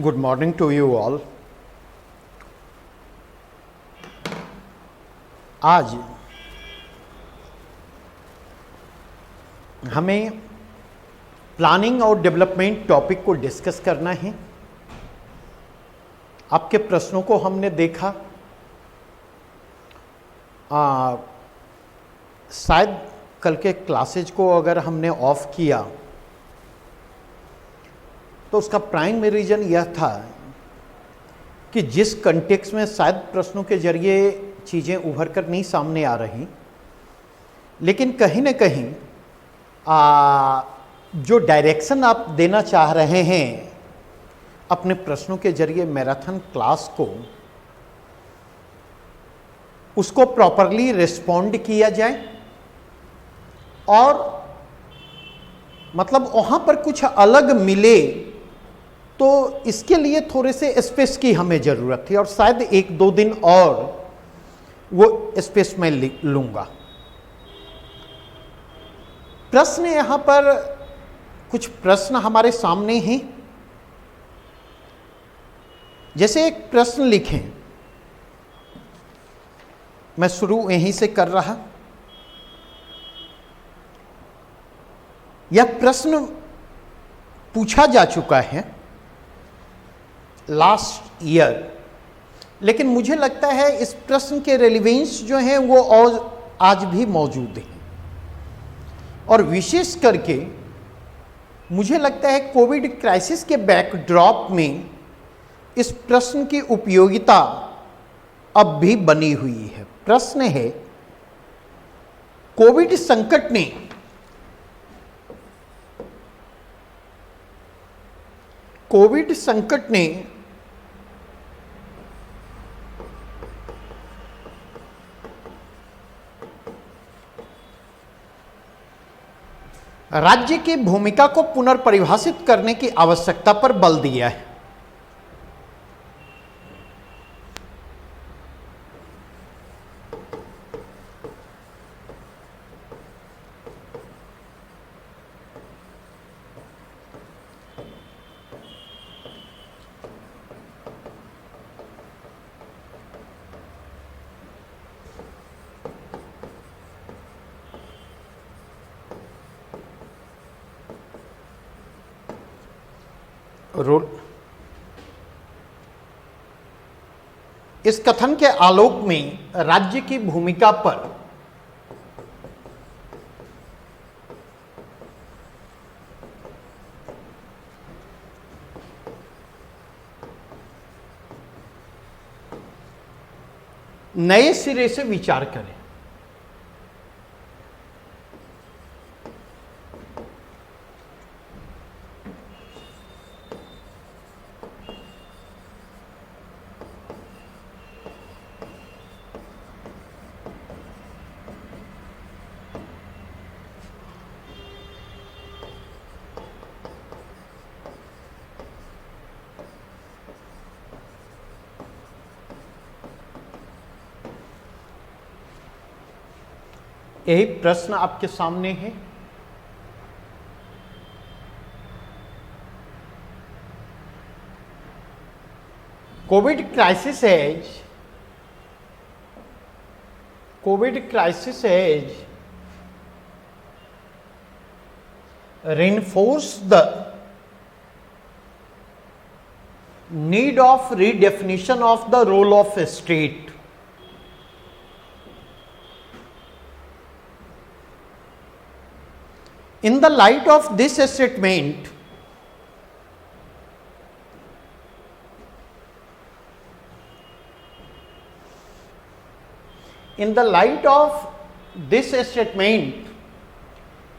Good morning to you all. आज हमें planning और डेवलपमेंट टॉपिक को डिस्कस करना है। आपके प्रश्नों को हमने देखा। शायद कल के क्लासेज को अगर हमने ऑफ किया तो उसका प्राइमरी रीजन यह था कि जिस कंटेक्स्ट में शायद प्रश्नों के जरिए चीज़ें उभर कर नहीं सामने आ रही, लेकिन कहीं ना कहीं जो डायरेक्शन आप देना चाह रहे हैं अपने प्रश्नों के जरिए मैराथन क्लास को, उसको प्रॉपरली रिस्पॉन्ड किया जाए और मतलब वहाँ पर कुछ अलग मिले तो इसके लिए थोड़े से स्पेस की हमें ज़रूरत थी और शायद 1-2 दिन और वो स्पेस मैं लूँगा। प्रश्न यहाँ पर कुछ प्रश्न हमारे सामने हैं। जैसे एक प्रश्न लिखें, मैं शुरू यहीं से कर रहा। यह प्रश्न पूछा जा चुका है लास्ट ईयर, लेकिन मुझे लगता है इस प्रश्न के रेलिवेंस जो हैं वो और आज भी मौजूद हैं और विशेष करके मुझे लगता है कोविड क्राइसिस के बैकड्रॉप में इस प्रश्न की उपयोगिता अब भी बनी हुई है। प्रश्न है, कोविड संकट ने राज्य की भूमिका को पुनर्परिभाषित करने की आवश्यकता पर बल दिया है। रोल इस कथन के आलोक में राज्य की भूमिका पर नए सिरे से विचार करें। यही प्रश्न आपके सामने है। Covid crisis has reinforced the need of redefinition of the role of a state. In the light of this statement,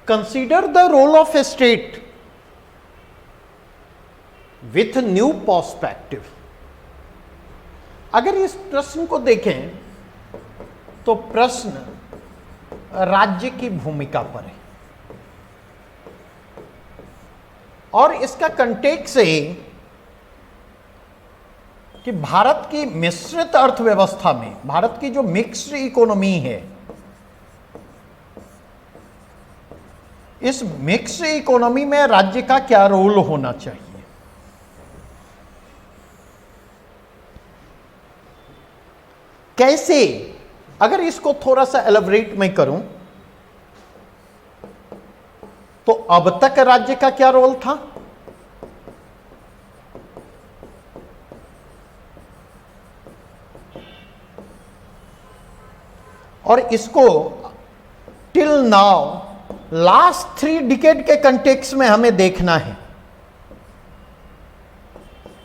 consider the role of a state with new perspective. अगर इस प्रश्न को देखें तो प्रश्न राज्य की भूमिका पर है और इसका कंटेक्स्ट है कि भारत की मिश्रित अर्थव्यवस्था में, भारत की जो मिक्स्ड इकोनॉमी है, इस मिक्स्ड इकोनॉमी में राज्य का क्या रोल होना चाहिए। कैसे, अगर इसको थोड़ा सा एलैबोरेट मैं करूं तो अब तक राज्य का क्या रोल था? और इसको टिल नाउ लास्ट 3 डिकेड के कंटेक्स्ट में हमें देखना है।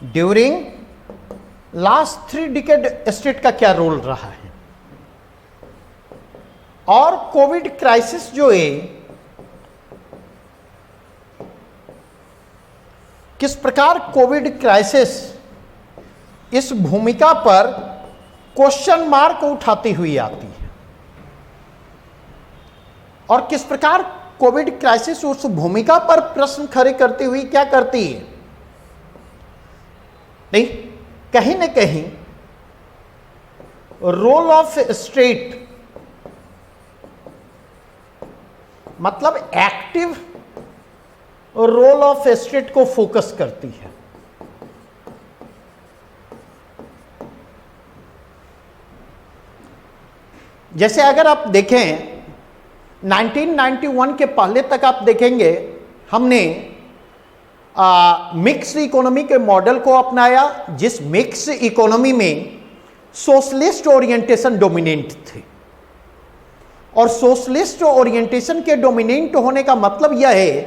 ड्यूरिंग लास्ट 3 डिकेड स्टेट का क्या रोल रहा है, और कोविड क्राइसिस जो है किस प्रकार कोविड क्राइसिस इस भूमिका पर क्वेश्चन मार्क उठाती हुई आती है, और किस प्रकार कोविड क्राइसिस उस भूमिका पर प्रश्न खड़े करती हुई क्या करती है? नहीं, कहीं न कहीं रोल ऑफ स्टेट, मतलब एक्टिव रोल ऑफ स्टेट को फोकस करती है। जैसे अगर आप देखें 1991 के पहले तक आप देखेंगे हमने मिक्स इकोनॉमी के मॉडल को अपनाया, जिस मिक्स इकोनॉमी में सोशलिस्ट ओरिएंटेशन डोमिनेंट थे। और सोशलिस्ट ओरिएंटेशन के डोमिनेंट होने का मतलब यह है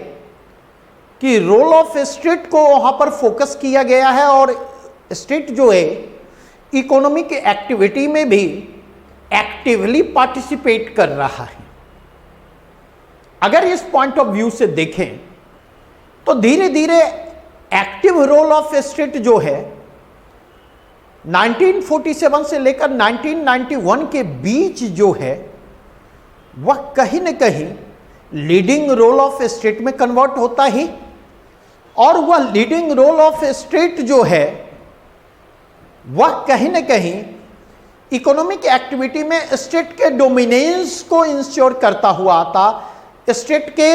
कि रोल ऑफ स्टेट को वहां पर फोकस किया गया है, और स्टेट जो है इकोनॉमिक एक्टिविटी में भी एक्टिवली पार्टिसिपेट कर रहा है। अगर इस पॉइंट ऑफ व्यू से देखें तो धीरे धीरे एक्टिव रोल ऑफ स्टेट जो है 1947 से लेकर 1991 के बीच जो है वह कहीं न कहीं लीडिंग रोल ऑफ स्टेट में कन्वर्ट होता ही, और वह लीडिंग रोल ऑफ स्टेट जो है वह कहीं न कहीं इकोनॉमिक एक्टिविटी में स्टेट के डोमिनेंस को इंश्योर करता हुआ आता, स्टेट के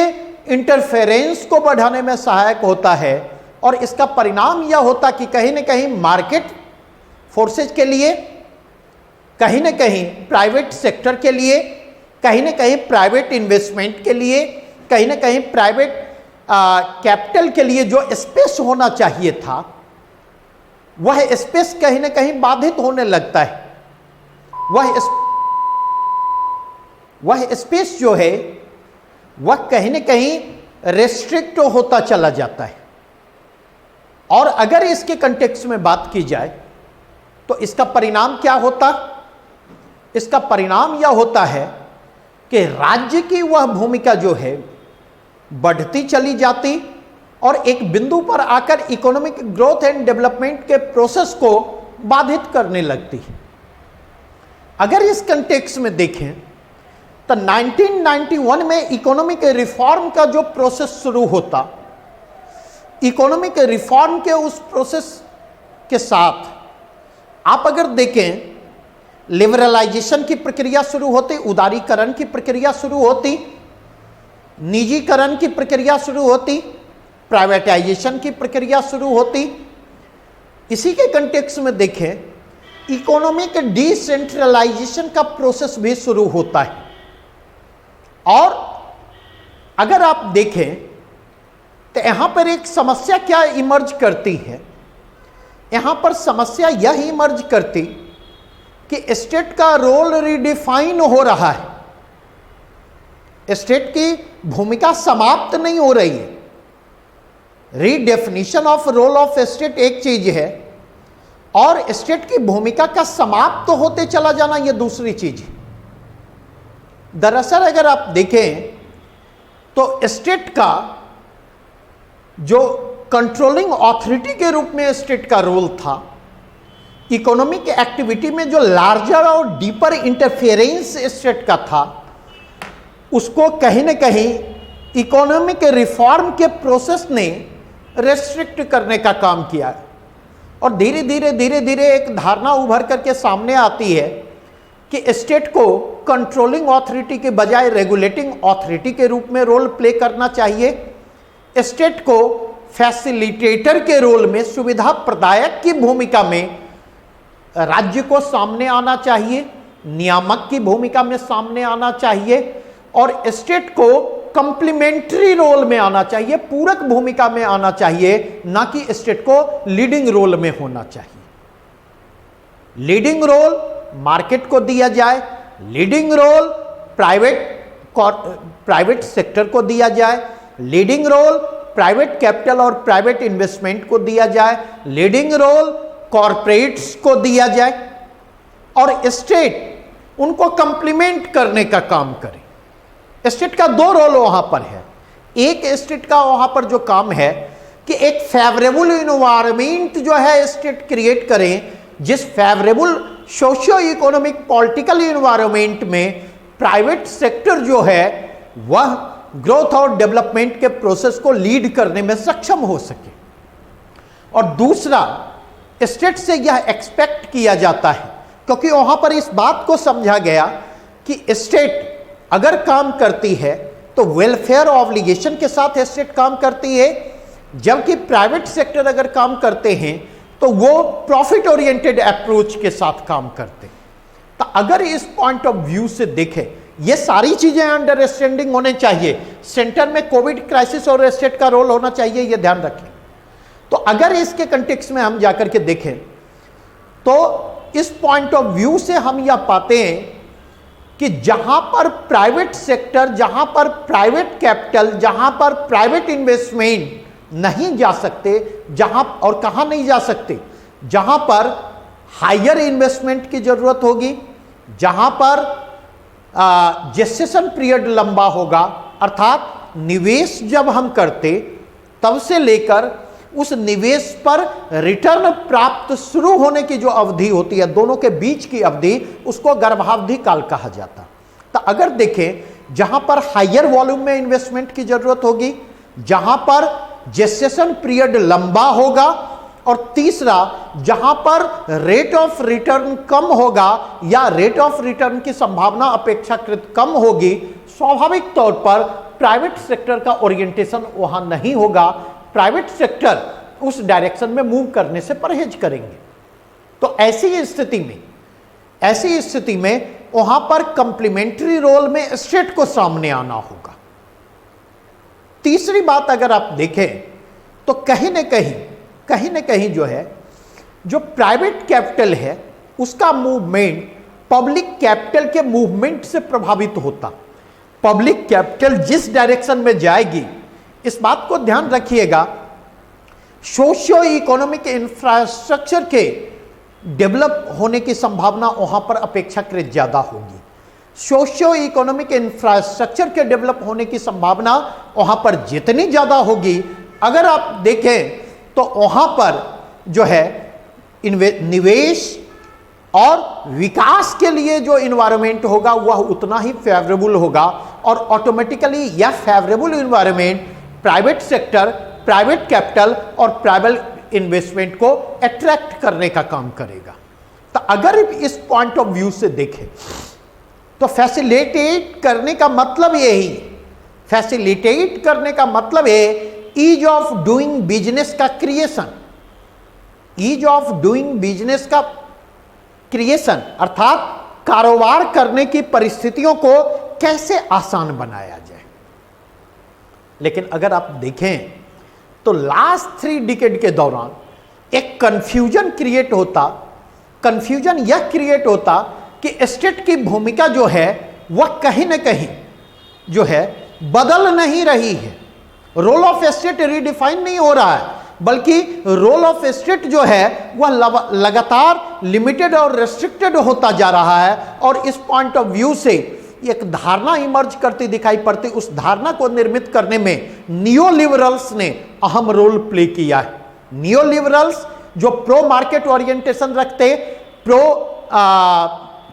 इंटरफेरेंस को बढ़ाने में सहायक होता है। और इसका परिणाम यह होता कि कहीं न कहीं मार्केट फोर्सेज के लिए, कहीं न कहीं प्राइवेट सेक्टर के लिए, कहीं न कहीं प्राइवेट इन्वेस्टमेंट के लिए, कहीं न कहीं प्राइवेट कैपिटल के लिए जो स्पेस होना चाहिए था वह स्पेस कहीं न कहीं बाधित होने लगता है। वह स्पेस जो है वह कहीं न कहीं रेस्ट्रिक्ट होता चला जाता है। और अगर इसके कंटेक्स्ट में बात की जाए तो इसका परिणाम क्या होता? इसका परिणाम यह होता है कि राज्य की वह भूमिका जो है बढ़ती चली जाती और एक बिंदु पर आकर इकोनॉमिक ग्रोथ एंड डेवलपमेंट के प्रोसेस को बाधित करने लगती है। अगर इस कंटेक्स्ट में देखें तो 1991 में इकोनॉमिक रिफॉर्म का जो प्रोसेस शुरू होता, इकोनॉमिक रिफॉर्म के उस प्रोसेस के साथ आप अगर देखें लिबरलाइजेशन की प्रक्रिया शुरू होती, उदारीकरण की प्रक्रिया शुरू होती, निजीकरण की प्रक्रिया शुरू होती, प्राइवेटाइजेशन की प्रक्रिया शुरू होती। इसी के कंटेक्स्ट में देखें इकोनॉमिक डिसेंट्रलाइजेशन का प्रोसेस भी शुरू होता है। और अगर आप देखें तो यहां पर एक समस्या क्या इमर्ज करती है? यहां पर समस्या यह इमर्ज करती कि स्टेट का रोल रिडिफाइन हो रहा है, स्टेट की भूमिका समाप्त नहीं हो रही है। रीडेफिनिशन ऑफ रोल ऑफ स्टेट एक चीज है और स्टेट की भूमिका का समाप्त होते चला जाना यह दूसरी चीज है। दरअसल अगर आप देखें तो स्टेट का जो कंट्रोलिंग अथॉरिटी के रूप में स्टेट का रोल था, इकोनॉमिक एक्टिविटी में जो लार्जर और डीपर इंटरफेरेंस स्टेट का था, उसको कहीं न कहीं इकोनॉमिक रिफॉर्म के प्रोसेस ने रेस्ट्रिक्ट करने का काम किया। और धीरे धीरे एक धारणा उभर करके सामने आती है कि स्टेट को कंट्रोलिंग अथॉरिटी के बजाय रेगुलेटिंग अथॉरिटी के रूप में रोल प्ले करना चाहिए। स्टेट को फैसिलिटेटर के रोल में, सुविधा प्रदायक की भूमिका में राज्य को सामने आना चाहिए, नियामक की भूमिका में सामने आना चाहिए, और स्टेट को कंप्लीमेंट्री रोल में आना चाहिए, पूरक भूमिका में आना चाहिए, ना कि स्टेट को लीडिंग रोल में होना चाहिए। लीडिंग रोल मार्केट को दिया जाए, लीडिंग रोल प्राइवेट सेक्टर को दिया जाए, लीडिंग रोल प्राइवेट कैपिटल और प्राइवेट इन्वेस्टमेंट को दिया जाए, लीडिंग रोल कॉरपोरेट्स को दिया जाए, और स्टेट उनको कंप्लीमेंट करने का काम करे। स्टेट का दो रोल वहां पर है। एक स्टेट का वहां पर जो काम है कि एक फेवरेबल इन्वायरमेंट जो है स्टेट क्रिएट करें, जिस favourable socio economic political environment में प्राइवेट सेक्टर जो है वह ग्रोथ और डेवलपमेंट के प्रोसेस को लीड करने में सक्षम हो सके। और दूसरा, स्टेट से यह एक्सपेक्ट किया जाता है, क्योंकि वहां पर इस बात को समझा गया कि स्टेट अगर काम करती है तो वेलफेयर ऑब्लिगेशन के साथ स्टेट काम करती है, जबकि प्राइवेट सेक्टर अगर काम करते हैं तो वो प्रॉफिट ओरिएंटेड अप्रोच के साथ काम करते हैं। तो अगर इस पॉइंट ऑफ व्यू से देखें, ये सारी चीजें अंडरस्टैंडिंग होने चाहिए। सेंटर में कोविड क्राइसिस और स्टेट का रोल होना चाहिए, ये ध्यान रखें। तो अगर इसके कंटेक्स्ट में हम जाकर के देखें तो इस पॉइंट ऑफ व्यू से हम यह पाते हैं कि जहां पर प्राइवेट सेक्टर, जहां पर प्राइवेट कैपिटल, जहां पर प्राइवेट इन्वेस्टमेंट नहीं जा सकते, जहां और कहां नहीं जा सकते, जहां पर हायर इन्वेस्टमेंट की जरूरत होगी, जहां पर जेस्टेशन पीरियड लंबा होगा, अर्थात निवेश जब हम करते तब से लेकर उस निवेश पर रिटर्न प्राप्त शुरू होने की जो अवधि होती है, दोनों के बीच की अवधि, उसको गर्भावधि काल कहा जाता। तो अगर देखें जहां पर हायर वॉल्यूम में इन्वेस्टमेंट की जरूरत होगी, जहां पर जेस्टेशन पीरियड लंबा होगा, और तीसरा जहां पर रेट ऑफ रिटर्न कम होगा या रेट ऑफ रिटर्न की संभावना अपेक्षाकृत कम होगी, स्वाभाविक तौर पर प्राइवेट सेक्टर का ओरिएंटेशन वहां नहीं होगा। प्राइवेट सेक्टर उस डायरेक्शन में मूव करने से परहेज करेंगे। तो ऐसी स्थिति में वहां पर कंप्लीमेंट्री रोल में स्टेट को सामने आना होगा। तीसरी बात अगर आप देखें तो कहीं न कहीं जो है, जो प्राइवेट कैपिटल है उसका मूवमेंट पब्लिक कैपिटल के मूवमेंट से प्रभावित होता। पब्लिक कैपिटल जिस डायरेक्शन में जाएगी, इस बात को ध्यान रखिएगा, सोशियो इकोनॉमिक इंफ्रास्ट्रक्चर के डेवलप होने की संभावना वहां पर अपेक्षाकृत ज्यादा होगी। सोशियो इकोनॉमिक इंफ्रास्ट्रक्चर के डेवलप होने की संभावना वहां पर जितनी ज्यादा होगी, अगर आप देखें तो वहां पर जो है निवेश और विकास के लिए जो इन्वायरमेंट होगा वह उतना ही फेवरेबल होगा, और ऑटोमेटिकली यह favourable environment private sector, private capital और प्राइवेट इन्वेस्टमेंट को अट्रैक्ट करने का काम करेगा। तो अगर इस पॉइंट ऑफ व्यू से देखें तो फैसिलिटेट करने का मतलब है ईज ऑफ डूइंग बिजनेस का creation. Ease of doing business का क्रिएशन अर्थात कारोबार करने की परिस्थितियों को कैसे आसान बनाया जाए। लेकिन अगर आप देखें तो लास्ट 3 डिकेड के दौरान एक कंफ्यूजन यह क्रिएट होता कि स्टेट की भूमिका जो है वह कहीं न कहीं जो है बदल नहीं रही है। रोल ऑफ स्टेट रीडिफाइन नहीं हो रहा है, बल्कि रोल ऑफ स्टेट जो है वह लगातार लिमिटेड और रेस्ट्रिक्टेड होता जा रहा है। और इस पॉइंट ऑफ व्यू से एक धारणा इमर्ज करती दिखाई पड़ती। उस धारणा को निर्मित करने में नियोलिबरल्स ने अहम रोल प्ले किया है। नियोलिबरल्स जो प्रो मार्केट ओरिएंटेशन रखते, प्रो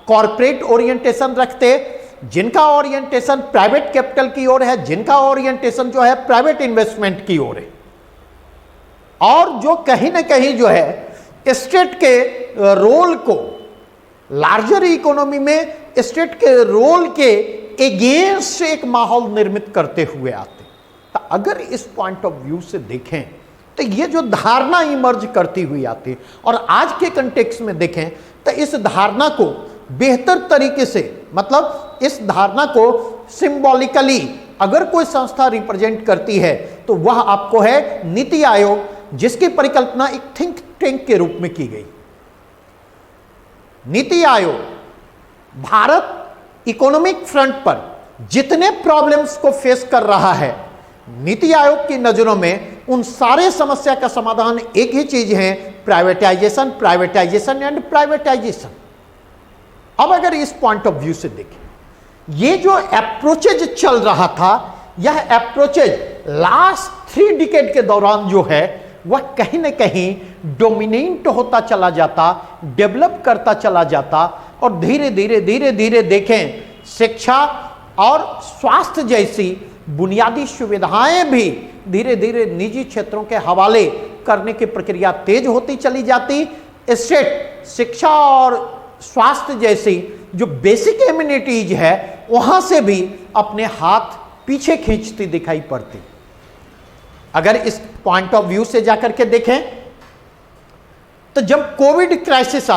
कॉर्पोरेट ओरिएंटेशन रखते, जिनका ओरिएंटेशन प्राइवेट कैपिटल की ओर है, जिनका ओरिएंटेशन जो है प्राइवेट इन्वेस्टमेंट की ओर है, और जो कहीं ना कहीं जो है स्टेट के रोल को लार्जर इकोनॉमी में स्टेट के रोल के अगेंस्ट एक माहौल निर्मित करते हुए आते। तो अगर इस पॉइंट ऑफ व्यू से देखें तो ये जो धारणा इमर्ज करती हुई आती है, और आज के कंटेक्स्ट में देखें तो इस धारणा को बेहतर तरीके से, मतलब इस धारणा को सिंबॉलिकली अगर कोई संस्था रिप्रेजेंट करती है तो वह आपको है नीति आयोग, जिसकी परिकल्पना एक थिंक टैंक के रूप में की गई। नीति आयोग भारत इकोनॉमिक फ्रंट पर जितने प्रॉब्लम्स को फेस कर रहा है, नीति आयोग की नजरों में उन सारे समस्या का समाधान एक ही चीज है, प्राइवेटाइजेशन, प्राइवेटाइजेशन एंड प्राइवेटाइजेशन। अब अगर इस पॉइंट ऑफ व्यू से देखें, ये जो अप्रोचेज चल रहा था, यह अप्रोचेज लास्ट 3 डिकेड के दौरान जो है वह कहीं ना कहीं डोमिनेट होता चला जाता, डेवलप करता चला जाता, और धीरे धीरे धीरे धीरे देखें शिक्षा और स्वास्थ्य जैसी बुनियादी सुविधाएं भी धीरे धीरे निजी क्षेत्रों के हवाले करने की प्रक्रिया तेज होती चली जाती। स्टेट शिक्षा और स्वास्थ्य जैसी जो बेसिक एमिनिटीज है वहां से भी अपने हाथ पीछे खींचती दिखाई पड़ती। अगर इस पॉइंट ऑफ व्यू से जाकर के देखें तो जब कोविड क्राइसिस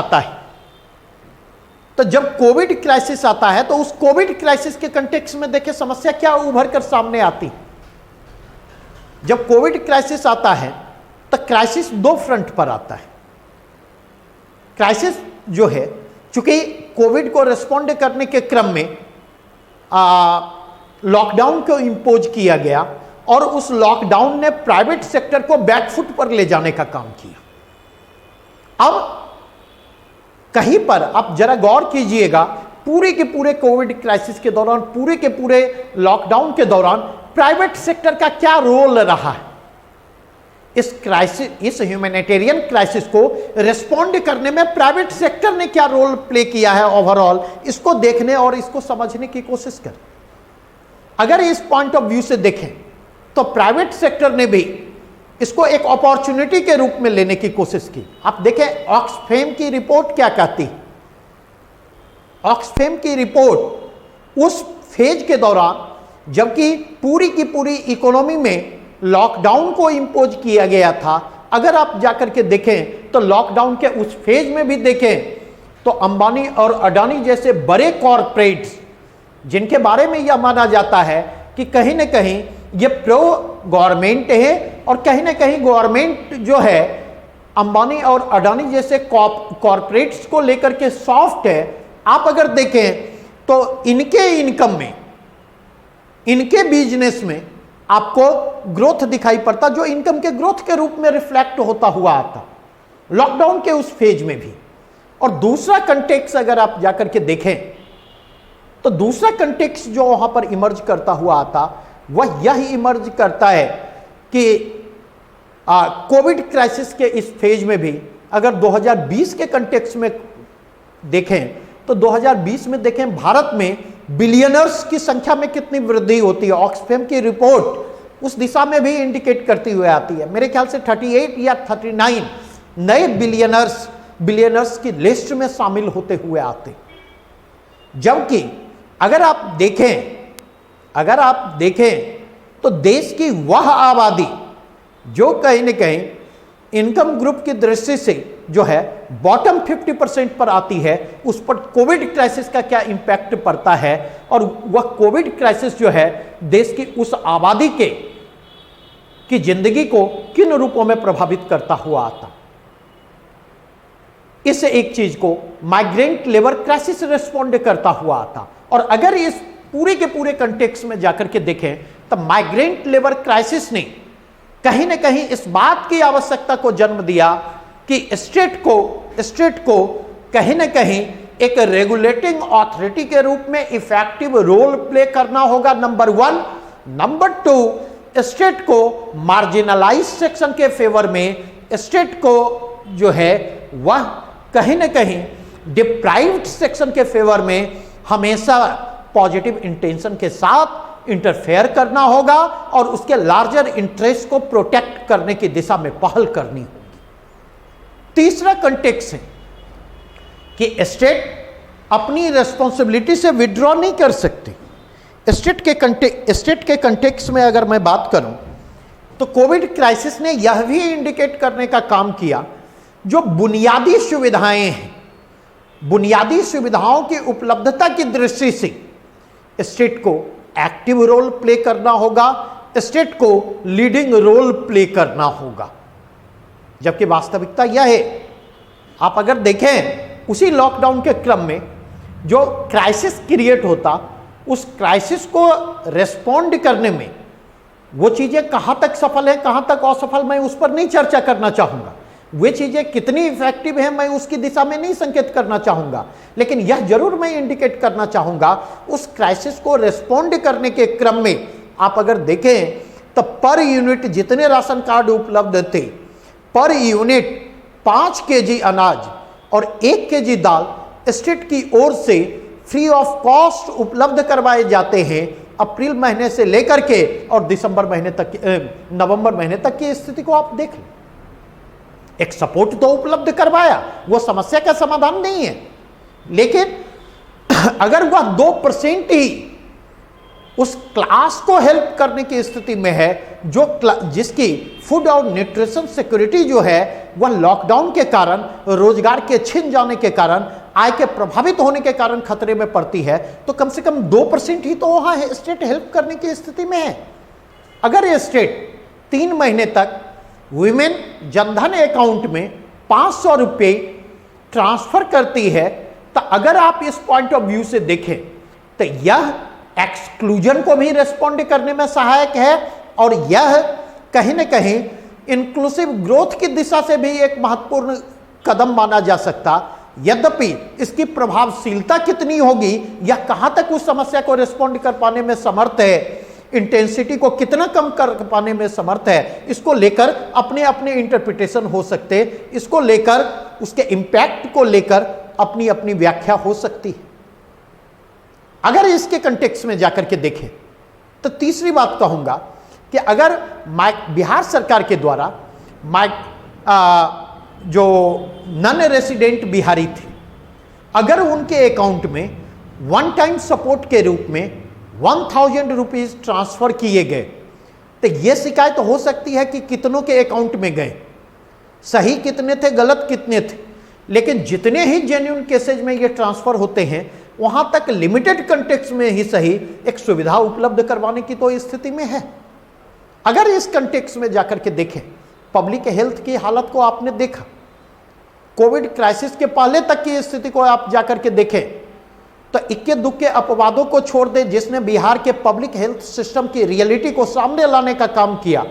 आता है, तो उस कोविड क्राइसिस के कंटेक्स्ट में देखें समस्या क्या उभर कर सामने आती। जब कोविड क्राइसिस आता है तो क्राइसिस 2 फ्रंट पर आता है। क्राइसिस जो है, चूंकि कोविड को रिस्पॉन्ड करने के क्रम में लॉकडाउन को इंपोज किया गया, और उस लॉकडाउन ने प्राइवेट सेक्टर को बैकफुट पर ले जाने का काम किया। अब कहीं पर आप जरा गौर कीजिएगा, पूरे के पूरे कोविड क्राइसिस के दौरान, पूरे के पूरे लॉकडाउन के दौरान प्राइवेट सेक्टर का क्या रोल रहा है। इस क्राइसिस, इस ह्यूमैनिटेरियन क्राइसिस को रिस्पॉन्ड करने में प्राइवेट सेक्टर ने क्या रोल प्ले किया है ओवरऑल, इसको देखने और इसको समझने की कोशिश करें। अगर इस पॉइंट ऑफ व्यू से देखें तो प्राइवेट सेक्टर ने भी इसको एक अपॉर्चुनिटी के रूप में लेने की कोशिश की। आप देखें ऑक्सफैम की रिपोर्ट क्या कहती है। ऑक्सफैम की रिपोर्ट उस फेज के दौरान जबकि पूरी की पूरी इकोनॉमी में लॉकडाउन को इंपोज किया गया था, अगर आप जाकर के देखें तो लॉकडाउन के उस फेज में भी देखें तो अंबानी और अडानी जैसे बड़े कॉरपोरेट्स, जिनके बारे में यह माना जाता है कि कहीं ना कहीं ये प्रो गवर्नमेंट है, और कहीं ना कहीं गवर्नमेंट जो है अंबानी और अडानी जैसे कॉरपोरेट्स को लेकर के सॉफ्ट है। आप अगर देखें तो इनके इनकम में, इनके बिजनेस में आपको ग्रोथ दिखाई पड़ता, जो इनकम के ग्रोथ के रूप में रिफ्लेक्ट होता हुआ आता लॉकडाउन के उस फेज में भी। और दूसरा कंटेक्स्ट अगर आप जाकर के देखें तो दूसरा कंटेक्स्ट जो वहां पर इमर्ज करता हुआ आता, वह यह इमर्ज करता है कि कोविड क्राइसिस के इस फेज में भी अगर 2020 के कंटेक्स्ट में देखें तो 2020 में देखें भारत में बिलियनर्स की संख्या में कितनी वृद्धि होती है। ऑक्सफैम की रिपोर्ट उस दिशा में भी इंडिकेट करती हुई आती है। मेरे ख्याल से 38 या 39 नए बिलियनर्स की लिस्ट में शामिल होते हुए आते। जबकि अगर आप देखें तो देश की वह आबादी जो कहीं न कहीं इनकम ग्रुप की दृष्टि से जो है बॉटम 50% पर आती है, उस पर कोविड क्राइसिस का क्या इंपैक्ट पड़ता है, और वह कोविड क्राइसिस जो है देश की उस आबादी की जिंदगी को किन रूपों में प्रभावित करता हुआ आता। इस एक चीज को माइग्रेंट लेबर क्राइसिस रिस्पॉन्ड करता हुआ आता। और अगर इस पूरे के पूरे कंटेक्स्ट में जाकर के देखें तो माइग्रेंट लेबर क्राइसिस ने कहीं ना कहीं इस बात की आवश्यकता को जन्म दिया कि स्टेट को कहीं ना कहीं एक रेगुलेटिंग अथॉरिटी के रूप में इफेक्टिव रोल प्ले करना होगा, नंबर 1। नंबर 2, स्टेट को मार्जिनलाइज सेक्शन के फेवर में, स्टेट को जो है वह कहीं ना कहीं डिप्राइव्ड सेक्शन के फेवर में हमेशा पॉजिटिव इंटेंशन के साथ इंटरफेयर करना होगा और उसके लार्जर इंटरेस्ट को प्रोटेक्ट करने की दिशा में पहल करनी होगी। तीसरा कंटेक्स्ट है कि स्टेट अपनी रिस्पॉन्सिबिलिटी से विड्रॉ नहीं कर सकती। स्टेट के कंटेक्स्ट में अगर मैं बात करूं तो कोविड क्राइसिस ने यह भी इंडिकेट करने का काम किया, जो बुनियादी सुविधाएं हैं, बुनियादी सुविधाओं की उपलब्धता की दृष्टि से स्टेट को एक्टिव रोल प्ले करना होगा, स्टेट को लीडिंग रोल प्ले करना होगा। जबकि वास्तविकता यह है, आप अगर देखें उसी लॉकडाउन के क्रम में जो क्राइसिस क्रिएट होता, उस क्राइसिस को रेस्पॉन्ड करने में वो चीजें कहां तक सफल है, कहां तक असफल, मैं उस पर नहीं चर्चा करना चाहूंगा। वे चीजें कितनी इफेक्टिव है, मैं उसकी दिशा में नहीं संकेत करना चाहूंगा। लेकिन यह जरूर मैं इंडिकेट करना चाहूंगा, उस क्राइसिस को रेस्पॉन्ड करने के क्रम में आप अगर देखें तो पर यूनिट जितने राशन कार्ड उपलब्ध थे, पर यूनिट 5 केजी अनाज और 1 केजी दाल स्टेट की ओर से फ्री ऑफ कॉस्ट उपलब्ध करवाए जाते हैं। अप्रैल महीने से लेकर के और दिसंबर महीने तक, नवंबर महीने तक की स्थिति को आप देख लें। एक सपोर्ट तो उपलब्ध करवाया, वो समस्या का समाधान नहीं है, लेकिन अगर वह 2% ही उस क्लास को हेल्प करने की स्थिति में है, जो जिसकी फूड और न्यूट्रिशन सिक्योरिटी जो है वह लॉकडाउन के कारण, रोजगार के छिन जाने के कारण, आय के प्रभावित होने के कारण खतरे में पड़ती है, तो कम से कम 2% ही तो वहां है स्टेट हेल्प करने की स्थिति में है। अगर ये स्टेट 3 महीने तक वुमेन जनधन अकाउंट में 500 रुपये ट्रांसफर करती है, तो अगर आप इस पॉइंट ऑफ व्यू से देखें तो यह एक्सक्लूजन को भी रेस्पॉन्ड करने में सहायक है, और यह कहीं ना कहीं इंक्लूसिव ग्रोथ की दिशा से भी एक महत्वपूर्ण कदम माना जा सकता। यद्यपि इसकी प्रभावशीलता कितनी होगी या कहां तक उस समस्या को रेस्पॉन्ड कर पाने में समर्थ है, इंटेंसिटी को कितना कम कर पाने में समर्थ है, इसको लेकर अपने अपने इंटरप्रिटेशन हो सकते, इसको लेकर उसके इंपैक्ट को लेकर अपनी अपनी व्याख्या हो सकती है। अगर इसके कंटेक्स्ट में जाकर के देखें तो तीसरी बात कहूंगा कि अगर बिहार सरकार के द्वारा जो नॉन रेसिडेंट बिहारी थे, अगर उनके अकाउंट में वन टाइम सपोर्ट के रूप में 1000 रुपीज ट्रांसफर किए गए, तो यह शिकायत हो सकती है कि कितनों के अकाउंट में गए, सही कितने थे, गलत कितने थे। लेकिन जितने ही जेन्युइन केसेज में ये ट्रांसफर होते हैं, वहां तक लिमिटेड कंटेक्स्ट में ही सही एक सुविधा उपलब्ध करवाने की तो स्थिति में है। अगर इस कंटेक्स्ट में जाकर के देखें, पब्लिक हेल्थ की हालत को आपने देखा, कोविड क्राइसिस के पहले तक की स्थिति को आप जाकर के देखें तो इक्के दुक्के अपवादों को छोड़ दे, जिसने बिहार के पब्लिक हेल्थ सिस्टम की रियलिटी को सामने लाने का काम किया,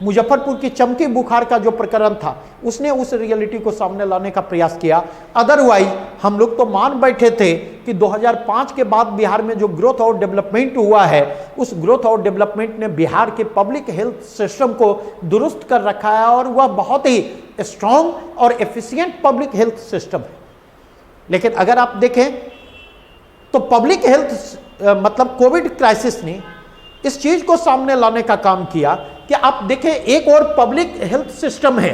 मुजफ्फरपुर की चमकी बुखार का जो प्रकरण था, उसने उस रियलिटी को सामने लाने का प्रयास किया। अदरवाइज हम लोग तो मान बैठे थे कि 2005 के बाद बिहार में जो ग्रोथ और डेवलपमेंट हुआ है, उस ग्रोथ और डेवलपमेंट ने बिहार के पब्लिक हेल्थ सिस्टम को दुरुस्त कर रखा है, और वह बहुत ही स्ट्रॉन्ग और एफिशिएंट पब्लिक हेल्थ सिस्टम है। लेकिन अगर आप देखें तो पब्लिक हेल्थ मतलब कोविड क्राइसिस ने इस चीज को सामने लाने का काम किया कि आप देखें, एक और पब्लिक हेल्थ सिस्टम है,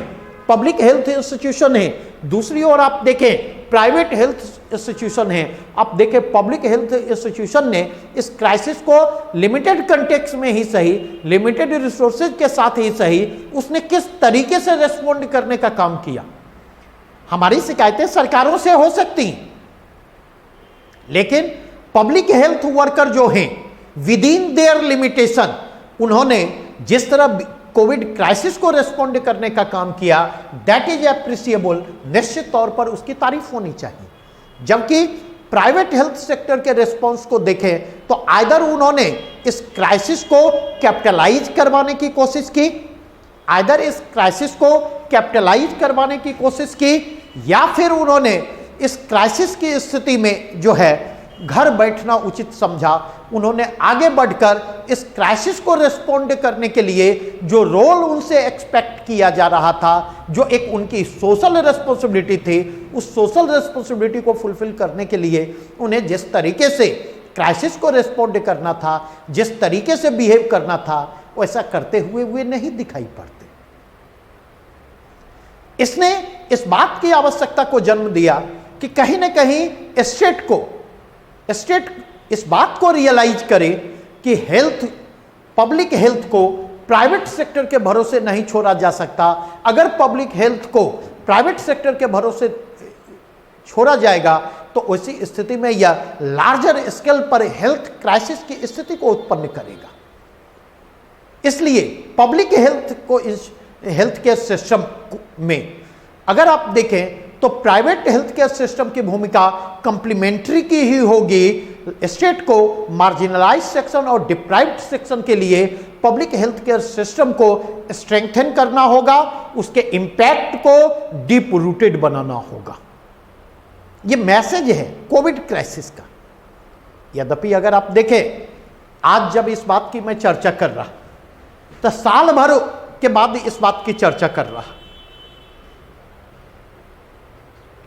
पब्लिक हेल्थ इंस्टीट्यूशन है, दूसरी ओर आप देखें प्राइवेट हेल्थ इंस्टीट्यूशन है। आप देखें पब्लिक हेल्थ इंस्टीट्यूशन ने इस क्राइसिस को लिमिटेड कंटेक्स्ट में ही सही, लिमिटेड रिसोर्सेज के साथ ही सही, उसने किस तरीके से रेस्पॉन्ड करने का काम किया। हमारी शिकायतें सरकारों से हो सकती हैं, लेकिन पब्लिक हेल्थ वर्कर जो हैं विद इन देयर लिमिटेशन, उन्होंने जिस तरह कोविड क्राइसिस को रेस्पॉन्ड करने का काम किया, दैट इज एप्रिसिएबल, निश्चित तौर पर उसकी तारीफ होनी चाहिए। जबकि प्राइवेट हेल्थ सेक्टर के रेस्पॉन्स को देखें तो आइदर उन्होंने इस क्राइसिस को कैपिटलाइज करवाने की कोशिश की, आइदर इस क्राइसिस को कैपिटलाइज करवाने की कोशिश की, या फिर उन्होंने इस क्राइसिस की स्थिति में जो है घर बैठना उचित समझा। उन्होंने आगे बढ़कर इस क्राइसिस को रेस्पॉन्ड करने के लिए जो रोल उनसे एक्सपेक्ट किया जा रहा था, जो एक उनकी सोशल रिस्पॉन्सिबिलिटी थी, उस सोशल रिस्पॉन्सिबिलिटी को फुलफिल करने के लिए उन्हें जिस तरीके से क्राइसिस को रेस्पॉन्ड करना था, जिस तरीके से बिहेव करना था, वैसा करते हुए नहीं दिखाई पड़ते। इसने इस बात की आवश्यकता को जन्म दिया कि कहीं ना कहीं स्टेट इस बात को रियलाइज करे कि हेल्थ, पब्लिक हेल्थ को प्राइवेट सेक्टर के भरोसे नहीं छोड़ा जा सकता। अगर पब्लिक हेल्थ को प्राइवेट सेक्टर के भरोसे छोड़ा जाएगा तो उसी स्थिति में यह लार्जर स्केल पर हेल्थ क्राइसिस की स्थिति को उत्पन्न करेगा। इसलिए पब्लिक हेल्थ को इस हेल्थ केयर सिस्टम में अगर आप देखें तो प्राइवेट हेल्थ केयर सिस्टम की भूमिका कंप्लीमेंट्री की ही होगी। स्टेट को मार्जिनलाइज सेक्शन और डिप्राइव्ड सेक्शन के लिए पब्लिक हेल्थ केयर सिस्टम को स्ट्रेंथन करना होगा, उसके इंपैक्ट को डीप रूटेड बनाना होगा। यह मैसेज है कोविड क्राइसिस का। यद्यपि अगर आप देखें आज जब इस बात की मैं चर्चा कर रहा तो साल भर के बाद इस बात की चर्चा कर रहा,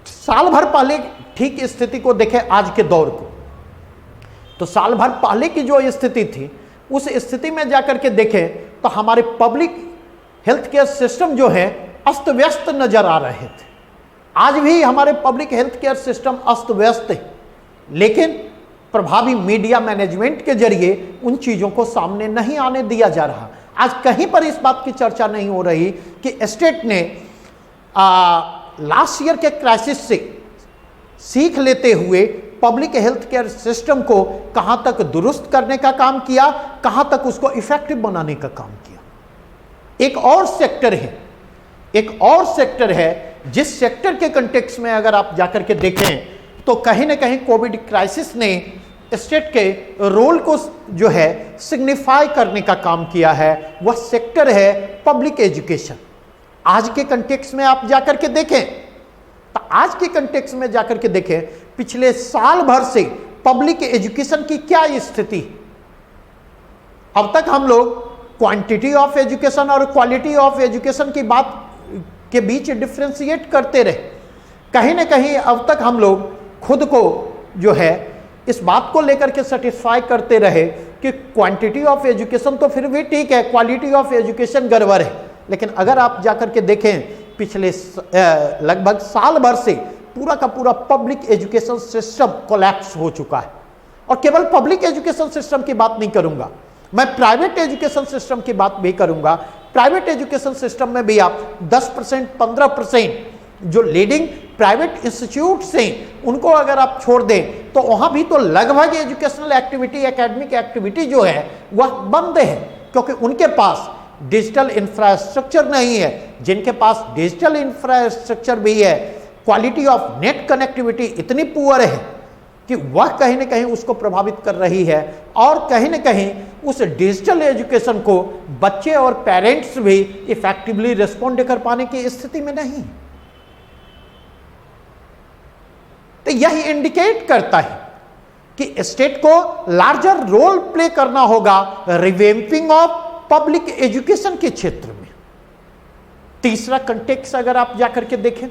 साल भर पहले ठीक स्थिति को देखें आज के दौर को, तो साल भर पहले की जो स्थिति थी उस स्थिति में जाकर के देखें तो हमारे पब्लिक हेल्थ केयर सिस्टम जो है अस्त व्यस्त नजर आ रहे थे। आज भी हमारे पब्लिक हेल्थ केयर सिस्टम अस्त व्यस्त है, लेकिन प्रभावी मीडिया मैनेजमेंट के जरिए उन चीजों को सामने नहीं आने दिया जा रहा। आज कहीं पर इस बात की चर्चा नहीं हो रही कि स्टेट ने लास्ट ईयर के क्राइसिस से सीख लेते हुए पब्लिक हेल्थ केयर सिस्टम को कहां तक दुरुस्त करने का काम किया, कहां तक उसको इफेक्टिव बनाने का काम किया। एक और सेक्टर है जिस सेक्टर के कंटेक्स्ट में अगर आप जाकर के देखें तो कहीं ना कहीं कोविड क्राइसिस ने स्टेट के रोल को जो है सिग्निफाई करने का काम किया है, वह सेक्टर है पब्लिक एजुकेशन। आज के कंटेक्स्ट में आप जाकर के देखें तो आज के कंटेक्स्ट में जाकर के देखें पिछले साल भर से पब्लिक एजुकेशन की क्या स्थिति। अब तक हम लोग क्वांटिटी ऑफ एजुकेशन और क्वालिटी ऑफ एजुकेशन की बात के बीच डिफ्रेंशिएट करते रहे। कहीं ना कहीं अब तक हम लोग खुद को जो है इस बात को लेकर के सेटिस्फाई करते रहे कि क्वांटिटी ऑफ एजुकेशन तो फिर भी ठीक है, क्वालिटी ऑफ एजुकेशन गड़बड़ है। लेकिन अगर आप जाकर के देखें पिछले लगभग साल भर से पूरा का पूरा पब्लिक एजुकेशन सिस्टम कोलैप्स हो चुका है। और केवल पब्लिक एजुकेशन सिस्टम की बात नहीं करूंगा, मैं प्राइवेट एजुकेशन सिस्टम की बात भी करूंगा। प्राइवेट एजुकेशन सिस्टम में भी आप 10% 15% जो लीडिंग प्राइवेट इंस्टीट्यूट्स हैं उनको अगर आप छोड़ दें तो वहां भी तो लगभग एजुकेशनल एक्टिविटी, एकेडमिक एक्टिविटी जो है वह बंद है, क्योंकि उनके पास डिजिटल इंफ्रास्ट्रक्चर नहीं है। जिनके पास डिजिटल इंफ्रास्ट्रक्चर भी है, क्वालिटी ऑफ नेट कनेक्टिविटी इतनी पुअर है कि वह कहीं ना कहीं उसको प्रभावित कर रही है। और कहीं ना कहीं उस डिजिटल एजुकेशन को बच्चे और पेरेंट्स भी इफेक्टिवली रिस्पॉन्ड कर पाने की स्थिति में नहीं। तो यह इंडिकेट करता है कि स्टेट को लार्जर रोल प्ले करना होगा रिवैम्पिंग ऑफ पब्लिक एजुकेशन के क्षेत्र में। तीसरा कंटेक्स्ट अगर आप जाकर के देखें,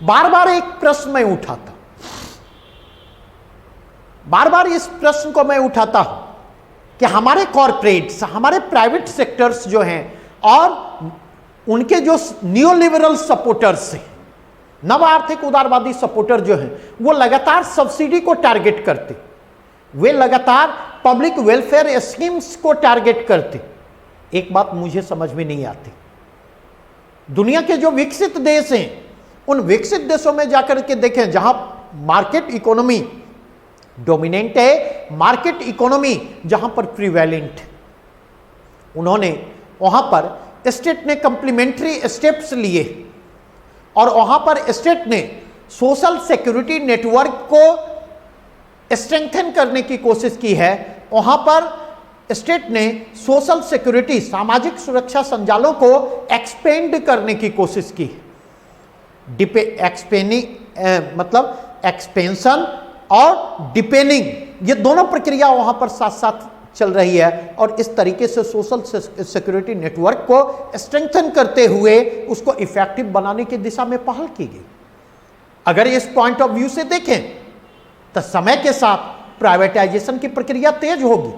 बार बार एक प्रश्न मैं उठाता, बार बार इस प्रश्न को मैं उठाता हूं कि हमारे कॉरपोरेट्स, हमारे प्राइवेट सेक्टर्स जो हैं और उनके जो न्यू लिबरल सपोर्टर्स हैं, नव आर्थिक उदारवादी सपोर्टर जो हैं, वो लगातार सब्सिडी को टारगेट करते, वे लगातार पब्लिक वेलफेयर स्कीम्स को टारगेट करते। एक बात मुझे समझ में नहीं आती, दुनिया के जो विकसित देश हैं उन विकसित देशों में जाकर के देखें जहां मार्केट इकोनॉमी डोमिनेंट है, मार्केट इकोनॉमी जहां पर प्रिवेलेंट है, उन्होंने वहां पर स्टेट ने कंप्लीमेंट्री स्टेप्स लिए और वहां पर स्टेट ने सोशल सिक्योरिटी नेटवर्क को स्ट्रेंथन करने की कोशिश की है। वहां पर स्टेट ने सोशल सिक्योरिटी, सामाजिक सुरक्षा संजालों को एक्सपेंड करने की कोशिश की। मतलब एक्सपेंशन और डिपेनिंग, ये दोनों प्रक्रिया वहां पर साथ साथ चल रही है और इस तरीके से सोशल सिक्योरिटी नेटवर्क को स्ट्रेंथन करते हुए उसको इफेक्टिव बनाने की दिशा में पहल की गई। अगर इस पॉइंट ऑफ व्यू से देखें तो समय के साथ प्राइवेटाइजेशन की प्रक्रिया तेज होगी,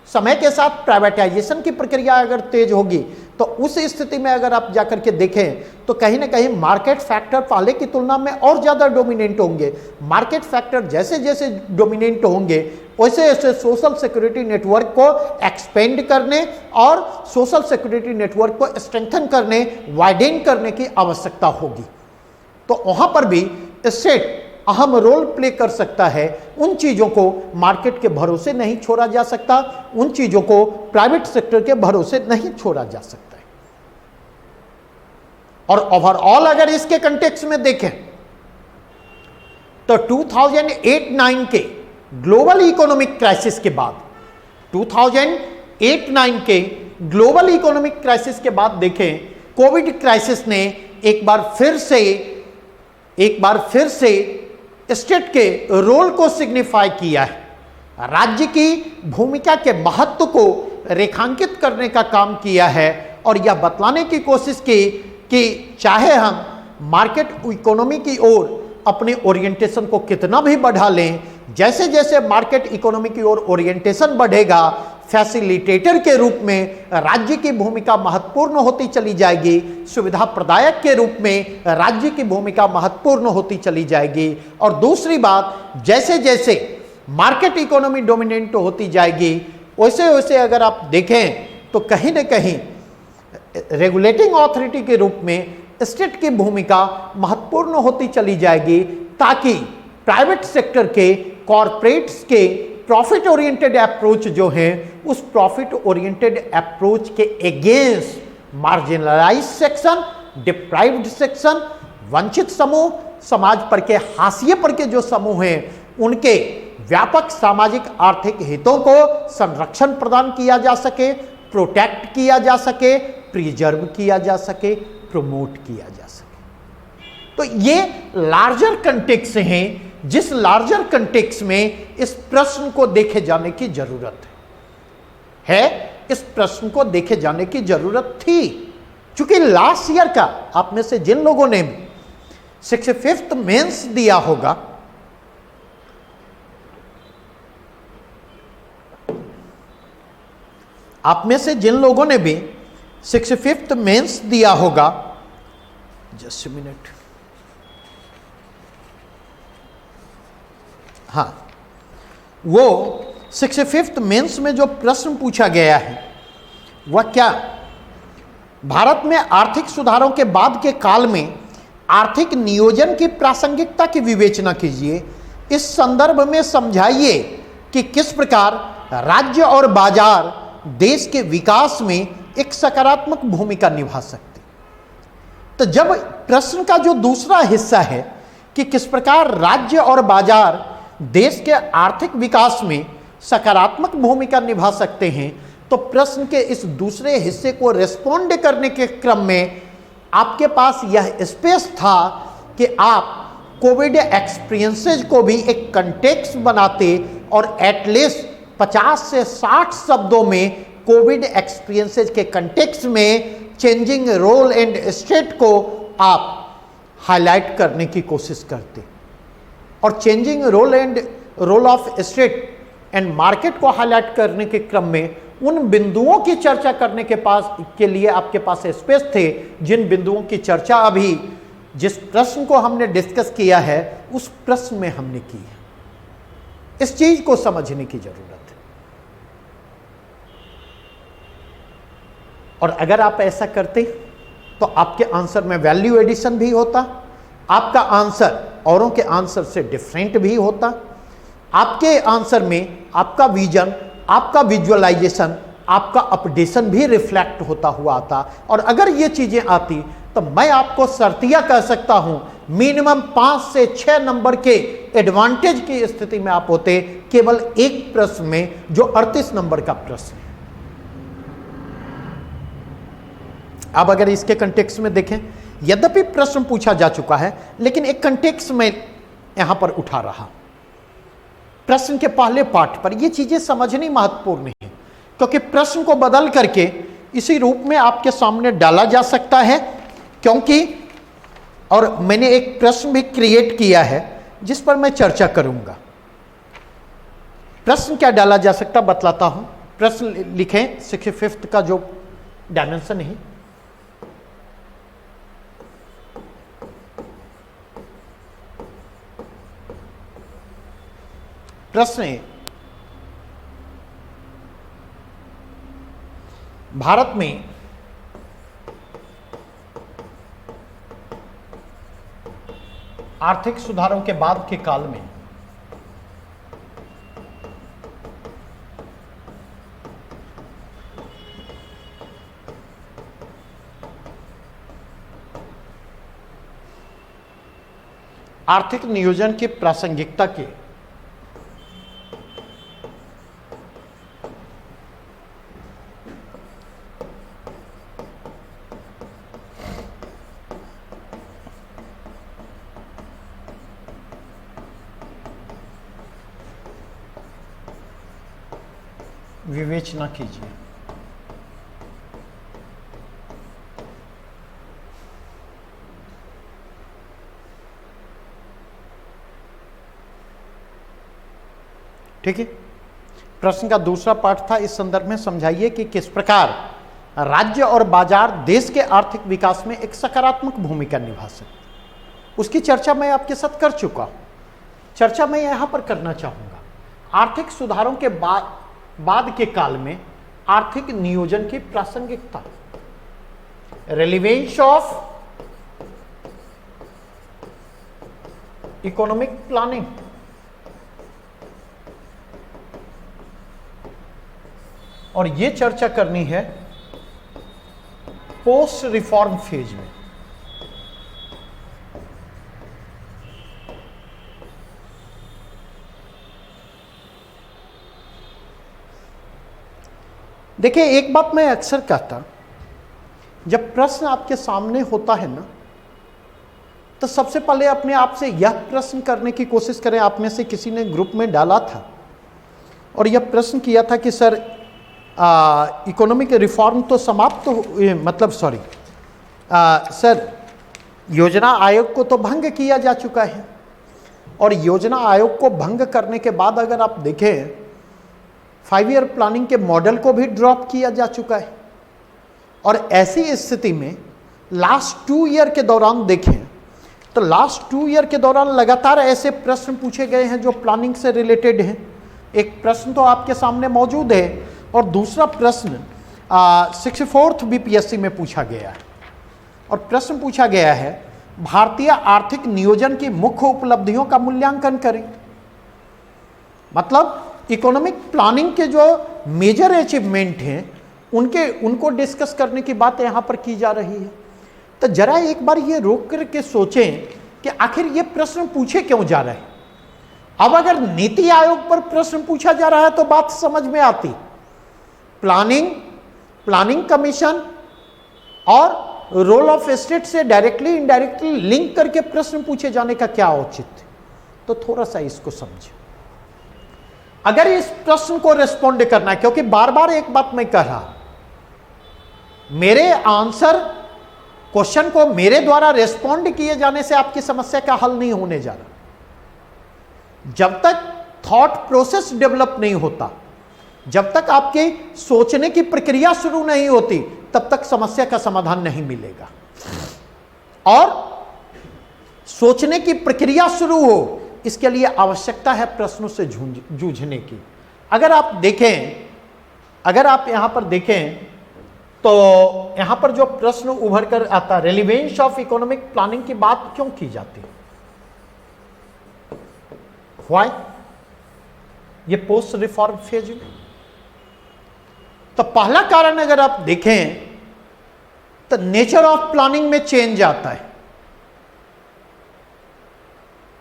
समय के साथ प्राइवेटाइजेशन की प्रक्रिया अगर तेज होगी तो उस स्थिति में अगर आप जाकर के देखें तो कहीं ना कहीं मार्केट फैक्टर पहले की तुलना में और ज़्यादा डोमिनेंट होंगे। मार्केट फैक्टर जैसे जैसे डोमिनेंट होंगे वैसे वैसे सोशल सिक्योरिटी नेटवर्क को एक्सपेंड करने और सोशल सिक्योरिटी नेटवर्क को स्ट्रेंथन करने, वाइडेन करने की आवश्यकता होगी। तो वहाँ पर भी स्टेट अहम रोल प्ले कर सकता है। उन चीज़ों को मार्केट के भरोसे नहीं छोड़ा जा सकता, उन चीज़ों को प्राइवेट सेक्टर के भरोसे नहीं छोड़ा जा सकता है। और ओवरऑल अगर इसके कंटेक्स्ट में देखें तो 2008-9 के ग्लोबल इकोनॉमिक क्राइसिस के बाद, 2008-9 के ग्लोबल इकोनॉमिक क्राइसिस के बाद देखें, कोविड क्राइसिस ने एक बार फिर से स्टेट के रोल को सिग्निफाई किया है, राज्य की भूमिका के महत्व को रेखांकित करने का काम किया है और यह बतलाने की कोशिश की कि चाहे हम मार्केट इकोनॉमी की ओर अपने ओरिएंटेशन को कितना भी बढ़ा लें, जैसे जैसे मार्केट इकोनॉमी की ओर ओरिएंटेशन बढ़ेगा, फैसिलिटेटर के रूप में राज्य की भूमिका महत्वपूर्ण होती चली जाएगी, सुविधा प्रदायक के रूप में राज्य की भूमिका महत्वपूर्ण होती चली जाएगी। और दूसरी बात, जैसे जैसे मार्केट इकोनॉमी डोमिनेंट होती जाएगी वैसे वैसे अगर आप देखें तो कहीं ना कहीं रेगुलेटिंग अथॉरिटी के रूप में स्टेट की भूमिका महत्वपूर्ण होती चली जाएगी, ताकि प्राइवेट सेक्टर के, कॉरपोरेट्स के प्रॉफिट ओरिएंटेड अप्रोच जो है उस प्रॉफिट ओरिएंटेड अप्रोच के against marginalise section, deprived section, वंचित समूह, समाज पर के हाशिए पर के जो समूह हैं उनके व्यापक सामाजिक आर्थिक हितों को संरक्षण प्रदान किया जा सके, प्रोटेक्ट किया जा सके, प्रिजर्व किया जा सके, प्रमोट किया जा सके। तो ये लार्जर कंटेक्स्ट हैं, जिस लार्जर कंटेक्स्ट में इस प्रश्न को देखे जाने की जरूरत है। इस प्रश्न को देखे जाने की जरूरत थी, क्योंकि लास्ट ईयर का आप में से जिन लोगों ने 65th मेंस दिया होगा, आप में से जिन लोगों ने भी 65th मेंस दिया होगा, जस्ट मिनट, हाँ, वो 65th मेंस में जो प्रश्न पूछा गया है वह क्या, भारत में आर्थिक सुधारों के बाद के काल में आर्थिक नियोजन की प्रासंगिकता की विवेचना कीजिए। इस संदर्भ में समझाइए कि किस प्रकार राज्य और बाजार देश के विकास में एक सकारात्मक भूमिका निभा सकते। तो जब प्रश्न का जो दूसरा हिस्सा है कि किस प्रकार राज्य और बाजार देश के आर्थिक विकास में सकारात्मक भूमिका निभा सकते हैं, तो प्रश्न के इस दूसरे हिस्से को रेस्पोंड करने के क्रम में आपके पास यह स्पेस था कि आप कोविड एक्सपीरियंसेस को भी एक कंटेक्स्ट बनाते और एटलीस्ट 50 से 60 शब्दों में कोविड एक्सपीरियंसेस के कंटेक्स्ट में चेंजिंग रोल एंड स्टेट को आप हाईलाइट करने की कोशिश करते। और changing role of state and market को हाईलाइट करने के क्रम में उन बिंदुओं की चर्चा करने के लिए आपके पास स्पेस थे, जिन बिंदुओं की चर्चा अभी जिस प्रश्न को हमने डिस्कस किया है उस प्रश्न में हमने की है। इस चीज को समझने की जरूरत है। और अगर आप ऐसा करते तो आपके आंसर में वैल्यू एडिशन भी होता, आपका आंसर औरों के आंसर से डिफरेंट भी होता, आपके आंसर में आपका विजन, आपका विजुअलाइजेशन, आपका अपडेशन भी रिफ्लेक्ट होता हुआ आता। और अगर ये चीजें आती तो मैं आपको शर्तिया कह सकता हूं मिनिमम 5 से 6 नंबर के एडवांटेज की स्थिति में आप होते, केवल एक प्रश्न में जो 38 नंबर का प्रश्न है। अब अगर इसके कंटेक्स्ट में देखें, यद्यपि प्रश्न पूछा जा चुका है लेकिन एक कंटेक्स्ट में यहां पर उठा रहा। प्रश्न के पहले पार्ट पर ये चीजें समझनी महत्वपूर्ण है, क्योंकि प्रश्न को बदल करके इसी रूप में आपके सामने डाला जा सकता है। क्योंकि और मैंने एक प्रश्न भी क्रिएट किया है जिस पर मैं चर्चा करूंगा। प्रश्न क्या डाला जा सकता बतलाता हूं। प्रश्न लिखें 65th का जो डायमेंशन है। प्रश्न है, भारत में आर्थिक सुधारों के बाद के काल में आर्थिक नियोजन की प्रासंगिकता के विवेचना कीजिए। ठीक है। प्रश्न का दूसरा पार्ट था, इस संदर्भ में समझाइए कि किस प्रकार राज्य और बाजार देश के आर्थिक विकास में एक सकारात्मक भूमिका निभा सकते। उसकी चर्चा मैं आपके साथ कर चुका हूं, चर्चा मैं यहां पर करना चाहूंगा। आर्थिक सुधारों के बाद के काल में आर्थिक नियोजन की प्रासंगिकता, रेलिवेंस ऑफ इकोनॉमिक प्लानिंग, और यह चर्चा करनी है पोस्ट रिफॉर्म फेज में। देखिए, एक बात मैं अक्सर कहता, जब प्रश्न आपके सामने होता है ना, तो सबसे पहले अपने आप से यह प्रश्न करने की कोशिश करें। आप में से किसी ने ग्रुप में डाला था और यह प्रश्न किया था कि सर इकोनॉमिक रिफॉर्म तो समाप्त सर योजना आयोग को तो भंग किया जा चुका है, और योजना आयोग को भंग करने के बाद अगर आप देखें 5 ईयर प्लानिंग के मॉडल को भी ड्रॉप किया जा चुका है। और ऐसी स्थिति में लास्ट 2 ईयर के दौरान देखें तो लास्ट 2 ईयर के दौरान लगातार ऐसे प्रश्न पूछे गए हैं जो प्लानिंग से रिलेटेड हैं। एक प्रश्न तो आपके सामने मौजूद है, और दूसरा प्रश्न 64th बीपीएससी में पूछा गया है। और प्रश्न पूछा गया है, भारतीय आर्थिक नियोजन की मुख्य उपलब्धियों का मूल्यांकन करें। मतलब इकोनॉमिक प्लानिंग के जो मेजर अचीवमेंट हैं उनको डिस्कस करने की बात यहां पर की जा रही है। तो जरा एक बार ये रोक करके सोचें कि आखिर ये प्रश्न पूछे क्यों जा रहे हैं। अब अगर नीति आयोग पर प्रश्न पूछा जा रहा है तो बात समझ में आती, प्लानिंग कमीशन और रोल ऑफ स्टेट से डायरेक्टली इनडायरेक्टली लिंक करके प्रश्न पूछे जाने का क्या औचित्य। तो थोड़ा सा इसको समझें। अगर इस प्रश्न को रिस्पॉन्ड करना है, क्योंकि बार बार एक बात मैं कह रहा, मेरे आंसर क्वेश्चन को मेरे द्वारा रिस्पॉन्ड किए जाने से आपकी समस्या का हल नहीं होने जा रहा। जब तक थॉट प्रोसेस डेवलप नहीं होता, जब तक आपकी सोचने की प्रक्रिया शुरू नहीं होती, तब तक समस्या का समाधान नहीं मिलेगा। और सोचने की प्रक्रिया शुरू हो, इसके लिए आवश्यकता है प्रश्नों से जूझने की। अगर आप यहां पर देखें तो यहां पर जो प्रश्न उभर कर आता, रेलिवेंस ऑफ इकोनॉमिक प्लानिंग की बात क्यों की जाती है, व्हाई, ये पोस्ट रिफॉर्म फेज में। तो पहला कारण अगर आप देखें तो नेचर ऑफ प्लानिंग में चेंज आता है।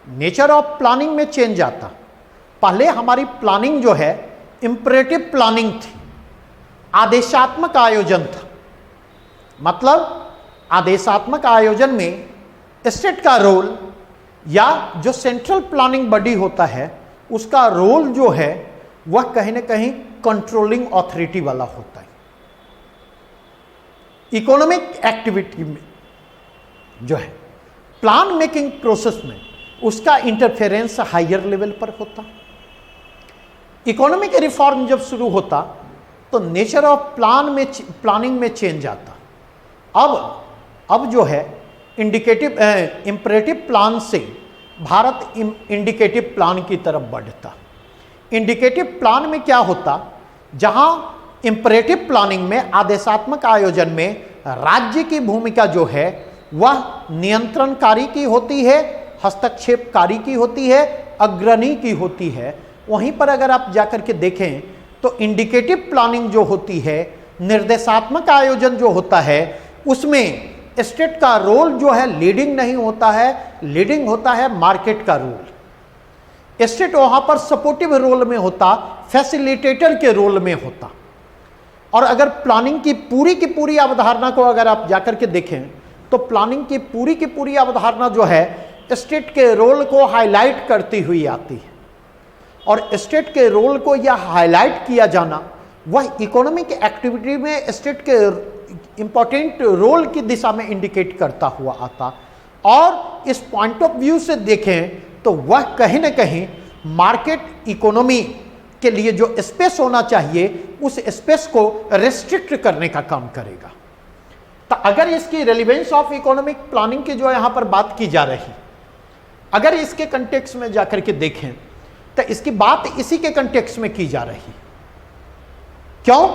नेचर ऑफ प्लानिंग में चेंज आता। पहले हमारी प्लानिंग जो है इंपरेटिव प्लानिंग थी, आदेशात्मक आयोजन था। मतलब आदेशात्मक आयोजन में स्टेट का रोल या जो सेंट्रल प्लानिंग बॉडी होता है उसका रोल जो है वह कहीं ना कहीं कंट्रोलिंग अथॉरिटी वाला होता है। इकोनॉमिक एक्टिविटी में जो है प्लान मेकिंग प्रोसेस में उसका इंटरफेरेंस हायर लेवल पर होता। इकोनॉमिक रिफॉर्म जब शुरू होता तो नेचर ऑफ प्लानिंग में चेंज आता। अब जो है इंडिकेटिव इंपरेटिव प्लान से भारत इंडिकेटिव प्लान की तरफ बढ़ता। इंडिकेटिव प्लान में क्या होता, जहां इंपरेटिव प्लानिंग में आदेशात्मक आयोजन में राज्य की भूमिका जो है वह नियंत्रणकारी की होती है, हस्तक्षेपकारी की होती है, अग्रणी की होती है। वहीं पर अगर आप जाकर के देखें तो इंडिकेटिव प्लानिंग जो होती है, निर्देशात्मक आयोजन जो होता है, उसमें स्टेट का रोल जो है लीडिंग नहीं होता है, लीडिंग होता है मार्केट का रोल। स्टेट वहां पर सपोर्टिव रोल में होता, फैसिलिटेटर के रोल में होता। और अगर प्लानिंग की पूरी अवधारणा को अगर आप जाकर के देखें तो प्लानिंग की पूरी अवधारणा जो है स्टेट के रोल को हाईलाइट करती हुई आती है। और स्टेट के रोल को यह हाईलाइट किया जाना वह इकोनॉमिक एक्टिविटी में स्टेट के इंपॉर्टेंट रोल की दिशा में इंडिकेट करता हुआ आता। और इस पॉइंट ऑफ व्यू से देखें तो वह कहीं ना कहीं मार्केट इकोनॉमी के लिए जो स्पेस होना चाहिए उस स्पेस को रेस्ट्रिक्ट करने का काम करेगा। तो अगर इसकी रेलिवेंस ऑफ इकोनॉमिक प्लानिंग की जो यहां पर बात की जा रही, अगर इसके कंटेक्स्ट में जाकर के देखें तो इसकी बात इसी के कंटेक्स्ट में की जा रही। क्यों?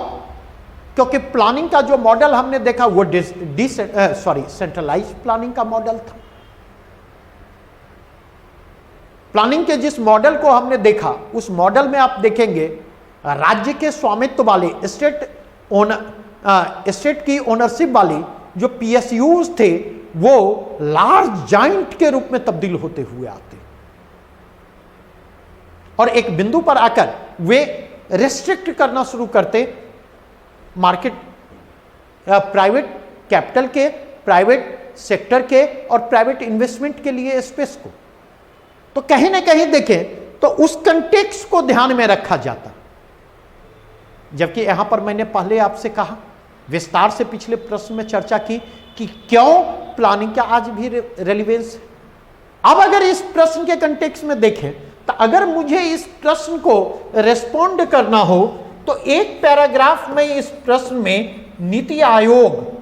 क्योंकि प्लानिंग का जो मॉडल हमने देखा वो सेंट्रलाइज प्लानिंग का मॉडल था। प्लानिंग के जिस मॉडल को हमने देखा उस मॉडल में आप देखेंगे राज्य के स्वामित्व वाले स्टेट की ओनरशिप वाली जो पीएसयूज थे वो लार्ज जाइंट के रूप में तब्दील होते हुए आते और एक बिंदु पर आकर वे रेस्ट्रिक्ट करना शुरू करते मार्केट, प्राइवेट कैपिटल के, प्राइवेट सेक्टर के और प्राइवेट इन्वेस्टमेंट के लिए स्पेस को। तो कहीं ना कहीं देखें तो उस कंटेक्स्ट को ध्यान में रखा जाता। जबकि यहां पर मैंने पहले आपसे कहा, विस्तार से पिछले प्रश्न में चर्चा की कि क्यों प्लानिंग का आज भी रेलिवेंस है। अब अगर इस प्रश्न के कंटेक्स्ट में देखें तो अगर मुझे इस प्रश्न को रेस्पॉन्ड करना हो तो एक पैराग्राफ में इस प्रश्न में नीति आयोग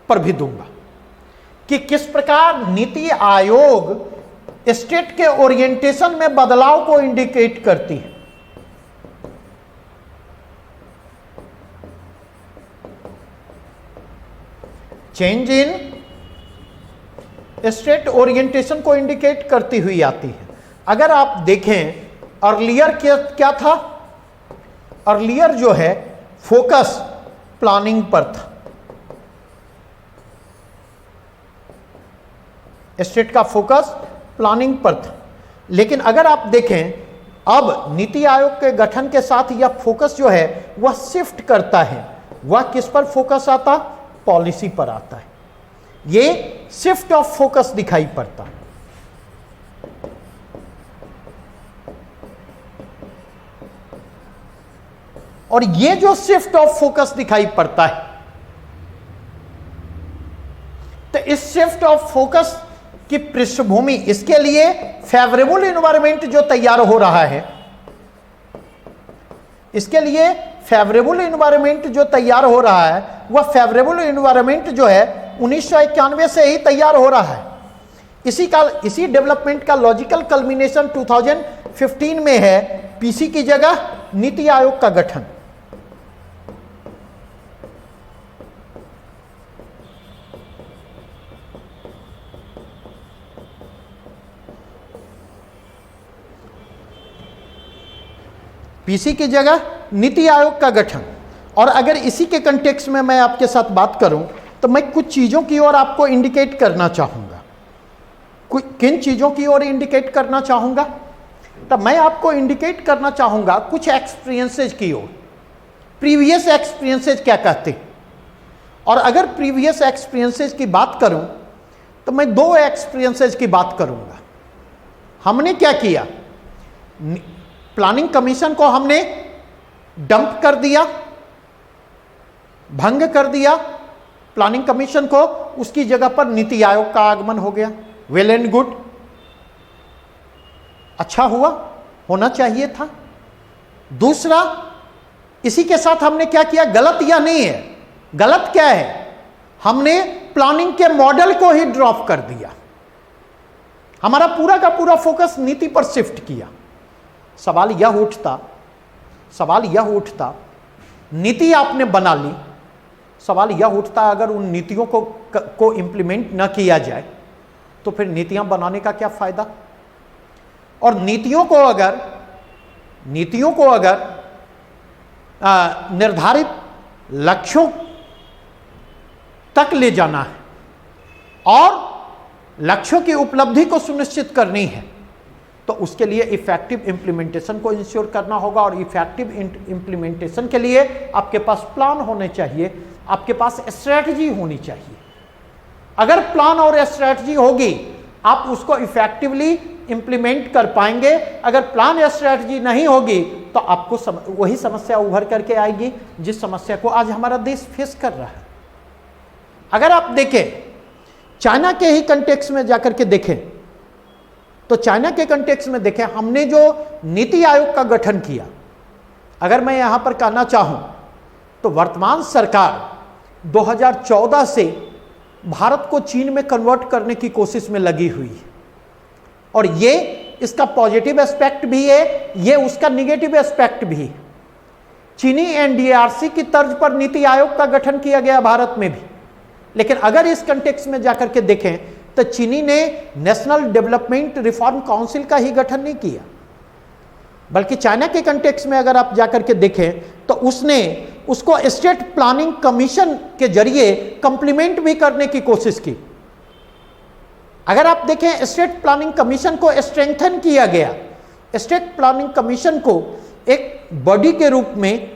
पर भी दूंगा कि किस प्रकार नीति आयोग स्टेट के ओरिएंटेशन में बदलाव को इंडिकेट करती है। चेंज इन स्टेट ओरिएंटेशन को इंडिकेट करती हुई आती है। अगर आप देखें अर्लियर क्या था, अर्लियर जो है फोकस प्लानिंग पर था, स्टेट का फोकस प्लानिंग पर था। लेकिन अगर आप देखें अब नीति आयोग के गठन के साथ यह फोकस जो है वह शिफ्ट करता है। वह किस पर फोकस आता? पॉलिसी पर आता है। ये शिफ्ट ऑफ फोकस दिखाई पड़ता है। और ये जो शिफ्ट ऑफ फोकस दिखाई पड़ता है तो इस शिफ्ट ऑफ फोकस की पृष्ठभूमि, इसके लिए फेवरेबल एनवायरनमेंट जो तैयार हो रहा है, इसके लिए फेवरेबल एनवायरनमेंट जो तैयार हो रहा है वह फेवरेबल एनवायरनमेंट जो है 1991 से ही तैयार हो रहा है। इसी डेवलपमेंट का लॉजिकल कल्मिनेशन 2015 में है पीसी की जगह नीति आयोग का गठन। पीसी की जगह नीति आयोग का गठन। और अगर इसी के कंटेक्स्ट में मैं आपके साथ बात करूं तो मैं कुछ चीजों की ओर आपको इंडिकेट करना चाहूंगा। किन चीजों की ओर इंडिकेट करना चाहूंगा? तो मैं आपको इंडिकेट करना चाहूंगा कुछ एक्सपीरियंसेस की ओर। प्रीवियस एक्सपीरियंसेस क्या कहते हैं? और अगर प्रीवियस एक्सपीरियंसेस की बात करूं तो मैं दो एक्सपीरियंसेस की बात करूंगा। हमने क्या किया? प्लानिंग कमीशन को हमने डंप कर दिया, भंग कर दिया प्लानिंग कमीशन को, उसकी जगह पर नीति आयोग का आगमन हो गया। वेल एंड गुड, अच्छा हुआ, होना चाहिए था। दूसरा, इसी के साथ हमने क्या किया, गलत या नहीं है, गलत क्या है, हमने प्लानिंग के मॉडल को ही ड्रॉप कर दिया, हमारा पूरा का पूरा फोकस नीति पर शिफ्ट किया। सवाल यह उठता, नीति आपने बना ली, सवाल यह उठता अगर उन नीतियों को इंप्लीमेंट न किया जाए तो फिर नीतियां बनाने का क्या फायदा। और नीतियों को अगर निर्धारित लक्ष्यों तक ले जाना है और लक्ष्यों की उपलब्धि को सुनिश्चित करनी है तो उसके लिए इफेक्टिव इंप्लीमेंटेशन को इंश्योर करना होगा। और इफेक्टिव इंप्लीमेंटेशन के लिए आपके पास प्लान होने चाहिए, आपके पास स्ट्रेटजी होनी चाहिए। अगर प्लान और स्ट्रेटजी होगी आप उसको इफेक्टिवली इंप्लीमेंट कर पाएंगे। अगर प्लान या स्ट्रेटजी नहीं होगी तो आपको वही समस्या उभर करके आएगी जिस समस्या को आज हमारा देश फेस कर रहा है। अगर आप देखें चाइना के ही कंटेक्स्ट में जाकर के देखें तो चाइना के कंटेक्स्ट में देखें, हमने जो नीति आयोग का गठन किया, अगर मैं यहां पर कहना चाहूं तो वर्तमान सरकार 2014 से भारत को चीन में कन्वर्ट करने की कोशिश में लगी हुई है। और ये इसका पॉजिटिव एस्पेक्ट भी है, ये उसका निगेटिव एस्पेक्ट भी है। चीनी एनडीआरसी की तर्ज पर नीति आयोग का गठन किया गया भारत में भी, लेकिन अगर इस कंटेक्स्ट में जाकर के देखें तो चीनी ने नेशनल डेवलपमेंट रिफॉर्म काउंसिल का ही गठन नहीं किया, बल्कि चाइना के कंटेक्स्ट में अगर आप जाकर के देखें तो उसने उसको स्टेट प्लानिंग कमीशन के जरिए कंप्लीमेंट भी करने की कोशिश की। अगर आप देखें स्टेट प्लानिंग कमीशन को स्ट्रेंथन किया गया, स्टेट प्लानिंग कमीशन को एक बॉडी के रूप में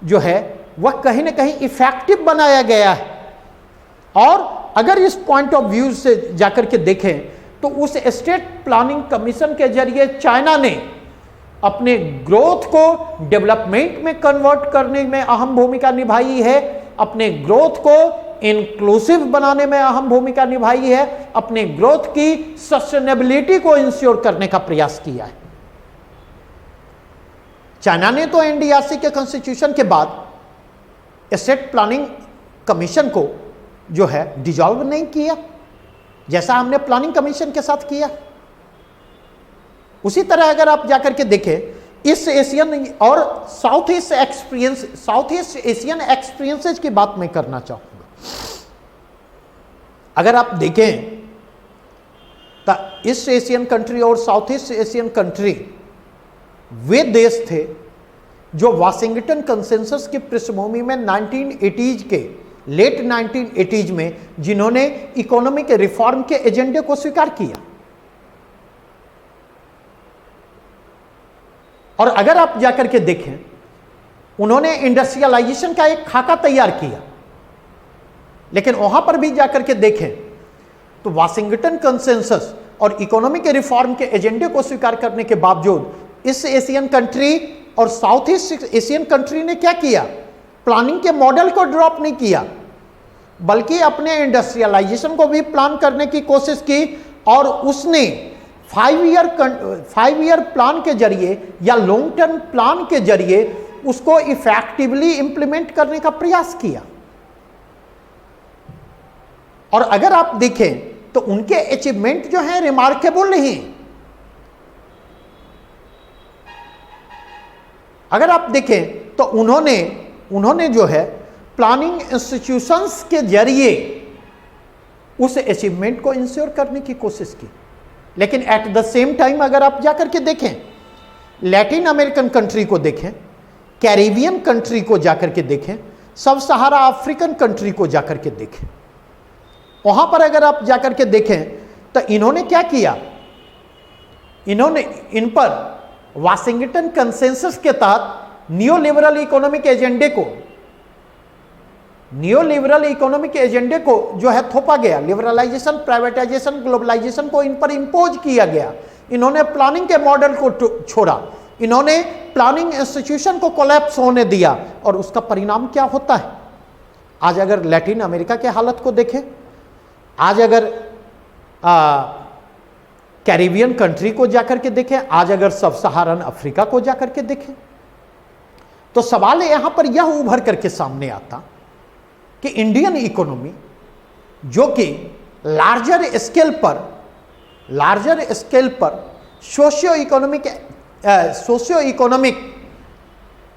जो है वह कहीं ना कहीं इफेक्टिव बनाया गया है। और अगर इस पॉइंट ऑफ व्यू से जाकर के देखें तो उस स्टेट प्लानिंग कमीशन के जरिए चाइना ने अपने ग्रोथ को डेवलपमेंट में कन्वर्ट करने में अहम भूमिका निभाई है, अपने ग्रोथ को इंक्लूसिव बनाने में अहम भूमिका निभाई है, अपने ग्रोथ की सस्टेनेबिलिटी को इंश्योर करने का प्रयास किया है। चाइना ने तो एनडीआरसी के कॉन्स्टिट्यूशन के बाद स्टेट प्लानिंग कमीशन को जो है डिसॉल्व नहीं किया, जैसा हमने प्लानिंग कमीशन के साथ किया। उसी तरह अगर आप जाकर के देखें ईस्ट एशियन और साउथ ईस्ट एशियन एक्सपीरियंसेस की बात मैं करना चाहूंगा। अगर आप देखें तो ईस्ट एशियन कंट्री और साउथ ईस्ट एशियन कंट्री वे देश थे जो वाशिंगटन कंसेंसस की पृष्ठभूमि में 1980s के लेट 1980s में जिन्होंने इकोनॉमिक रिफॉर्म के एजेंडे को स्वीकार किया। और अगर आप जाकर के देखें उन्होंने इंडस्ट्रियलाइजेशन का एक खाका तैयार किया, लेकिन वहां पर भी जाकर के देखें तो वाशिंगटन कंसेंसस और इकोनॉमिक रिफॉर्म के एजेंडे को स्वीकार करने के बावजूद ईस्ट एशियन कंट्री और साउथ ईस्ट एशियन कंट्री ने क्या किया, प्लानिंग के मॉडल को ड्रॉप नहीं किया, बल्कि अपने इंडस्ट्रियलाइजेशन को भी प्लान करने की कोशिश की। और उसने 5 ईयर प्लान के जरिए या लॉन्ग टर्म प्लान के जरिए उसको इफेक्टिवली इंप्लीमेंट करने का प्रयास किया। और अगर आप देखें तो उनके अचीवमेंट जो है रिमार्केबल नहीं। अगर आप देखें तो उन्होंने जो है प्लानिंग इंस्टीट्यूशंस के जरिए उस अचीवमेंट को इंश्योर करने की कोशिश की, लेकिन एट द सेम टाइम अगर आप जाकर के देखें लैटिन अमेरिकन कंट्री को देखें, कैरिबियन कंट्री को जाकर के देखें, सब सहारा अफ्रीकन कंट्री को जाकर के देखें, वहां पर अगर आप जाकर के देखें तो इन्होंने क्या किया, इन्होंने इन पर वाशिंगटन कंसेंसस के तहत नियोलिबरल इकोनॉमिक एजेंडे को जो है थोपा गया। लिबरलाइजेशन, प्राइवेटाइजेशन, ग्लोबलाइजेशन को इन पर इंपोज किया गया। इन्होंने प्लानिंग के मॉडल को छोड़ा, इन्होंने प्लानिंग इंस्टीट्यूशन को कोलैप्स होने दिया। और उसका परिणाम क्या होता है, आज अगर लैटिन अमेरिका के हालत को देखें, आज अगर कैरिबियन कंट्री को जाकर के देखें, आज अगर सब सहारन अफ्रीका को जाकर के देखें, तो सवाल यहां पर यह उभर करके सामने आता कि इंडियन इकोनॉमी जो कि लार्जर स्केल पर सोशियो इकोनॉमिक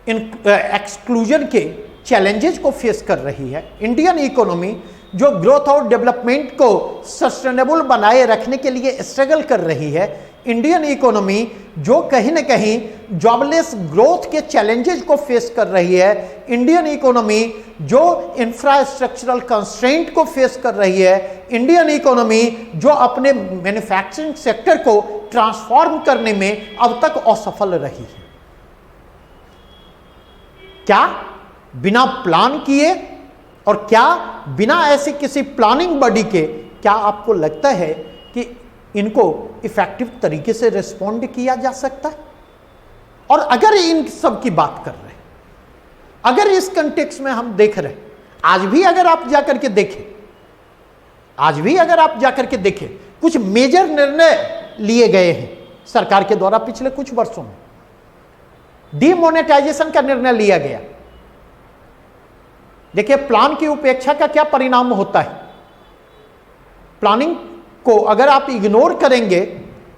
एक्सक्लूजन के चैलेंजेस को फेस कर रही है, इंडियन इकोनॉमी जो ग्रोथ और डेवलपमेंट को सस्टेनेबल बनाए रखने के लिए स्ट्रगल कर रही है, इंडियन इकोनॉमी जो कहीं ना कहीं जॉबलेस ग्रोथ के चैलेंजेस को फेस कर रही है, इंडियन इकोनॉमी जो इंफ्रास्ट्रक्चरल कंस्ट्रेंट को फेस कर रही है, इंडियन इकोनॉमी जो अपने मैन्युफैक्चरिंग सेक्टर को ट्रांसफॉर्म करने में अब तक असफल रही है। क्या बिना प्लान किए और क्या बिना ऐसी किसी प्लानिंग बॉडी के, क्या आपको लगता है कि इनको इफेक्टिव तरीके से रिस्पॉन्ड किया जा सकता है? और अगर इन सब की बात कर रहे हैं, अगर इस कंटेक्स्ट में हम देख रहे हैं, आज भी अगर आप जाकर के देखें कुछ मेजर निर्णय लिए गए हैं सरकार के द्वारा पिछले कुछ वर्षों में। डीमोनेटाइजेशन का निर्णय लिया गया। देखिए प्लान की उपेक्षा का क्या परिणाम होता है। प्लानिंग को अगर आप इग्नोर करेंगे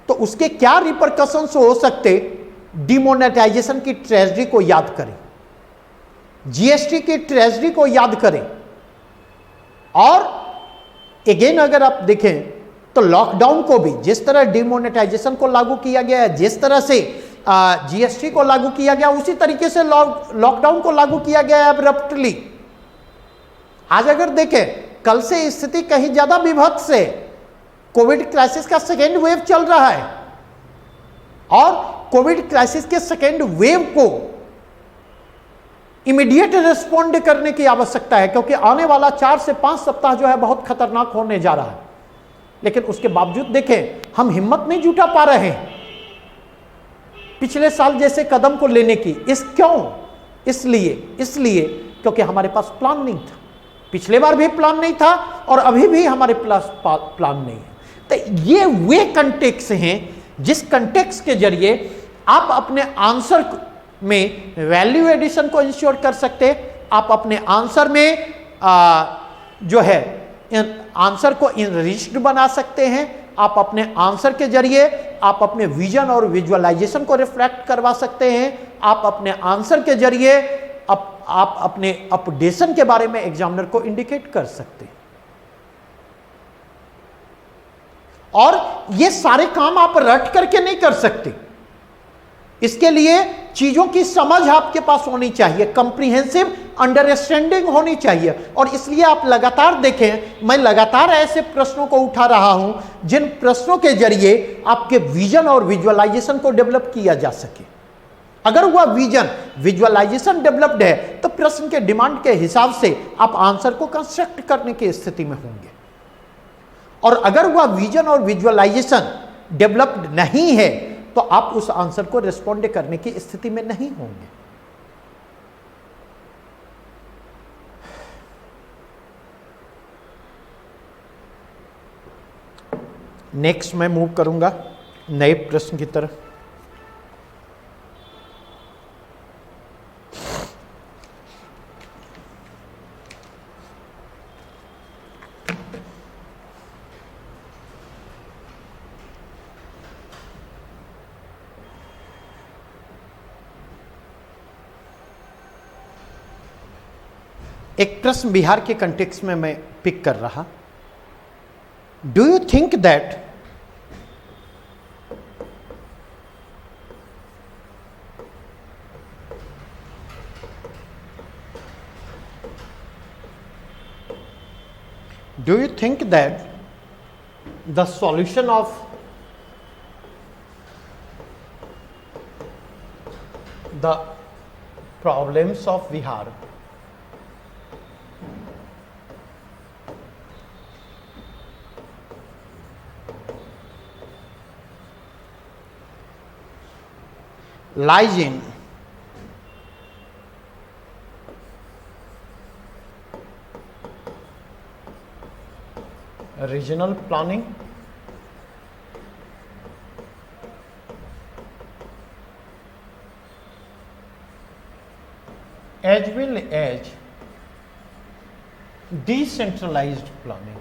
तो उसके क्या रिपरकशंस हो सकते। डीमोनेटाइजेशन की ट्रेजेडी को याद करें, जीएसटी की ट्रेजेडी को याद करें, और अगेन अगर आप देखें तो लॉकडाउन को भी जिस तरह डीमोनेटाइजेशन को लागू किया गया है, जिस तरह से जीएसटी को लागू किया गया, उसी तरीके से लॉकडाउन को लागू किया गया है अब्रप्टली। आज अगर देखें कल से स्थिति कहीं ज्यादा विभत्स है। कोविड क्राइसिस का सेकेंड वेव चल रहा है और कोविड क्राइसिस के सेकेंड वेव को इमीडिएट रिस्पॉन्ड करने की आवश्यकता है, क्योंकि आने वाला 4 से 5 सप्ताह जो है बहुत खतरनाक होने जा रहा है। लेकिन उसके बावजूद देखें हम हिम्मत नहीं जुटा पा रहे हैं पिछले साल जैसे कदम को लेने की। इसलिए क्योंकि हमारे पास प्लान नहीं था। पिछले बार भी प्लान नहीं था और अभी भी हमारे पास प्लान नहीं है। तो ये वे कंटेक्स्ट हैं जिस कंटेक्स्ट के जरिए आप अपने आंसर में वैल्यू एडिशन को इंश्योर कर सकते हैं। आप अपने आंसर में जो है आंसर को इनरिच्ड बना सकते हैं। आप अपने आंसर के जरिए आप अपने विजन और विजुअलाइजेशन को रिफ्लेक्ट करवा सकते हैं। आप अपने आंसर के जरिए आप अपने अपडेशन के बारे में एग्जामिनर को इंडिकेट कर सकते हैं। और ये सारे काम आप रट करके नहीं कर सकते। इसके लिए चीजों की समझ आपके पास होनी चाहिए, कंप्रीहेंसिव अंडरस्टैंडिंग होनी चाहिए। और इसलिए आप लगातार देखें, मैं लगातार ऐसे प्रश्नों को उठा रहा हूं जिन प्रश्नों के जरिए आपके विजन और विजुअलाइजेशन को डेवलप किया जा सके। अगर वह विजन विजुअलाइजेशन डेवलप्ड है तो प्रश्न के डिमांड के हिसाब से आप आंसर को कंस्ट्रक्ट करने की स्थिति में होंगे। और अगर वह विजन और विजुअलाइजेशन डेवलप्ड नहीं है तो आप उस आंसर को रिस्पॉन्ड करने की स्थिति में नहीं होंगे। नेक्स्ट मैं मूव करूंगा नए प्रश्न की तरफ। एक प्रश्न बिहार के कंटेक्स्ट में मैं पिक कर रहा। Do you think that the solution of the problems of Bihar lies in regional planning, as well as decentralized planning.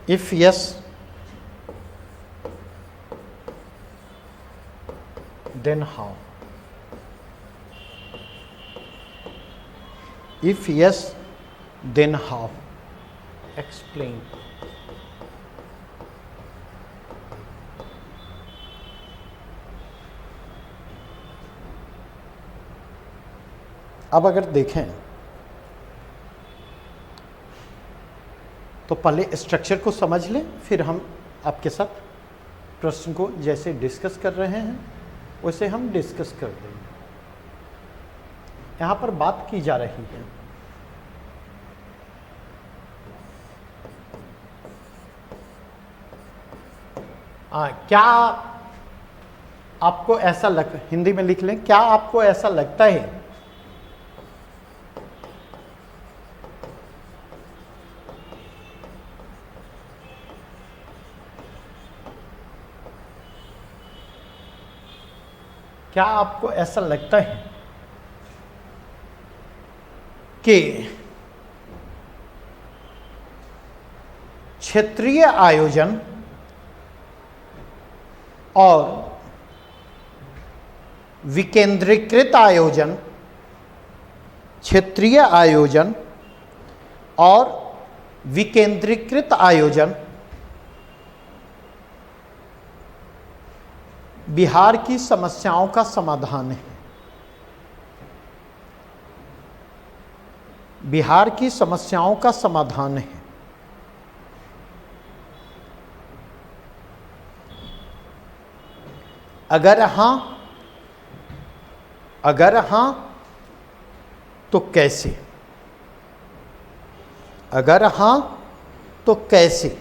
If yes, then how? If yes, then how? Explain. अब अगर देखें तो पहले structure को समझ लें, फिर हम आपके साथ प्रश्न को जैसे डिस्कस कर रहे हैं वैसे हम डिस्कस कर देंगे। यहाँ पर बात की जा रही है क्या आपको ऐसा हिंदी में लिख लें, क्या आपको ऐसा लगता है क्या आपको ऐसा लगता है कि क्षेत्रीय आयोजन और विकेंद्रीकृत आयोजन, क्षेत्रीय आयोजन और विकेंद्रीकृत आयोजन बिहार की समस्याओं का समाधान है? बिहार की समस्याओं का समाधान है। अगर हां तो कैसे? अगर हां तो कैसे?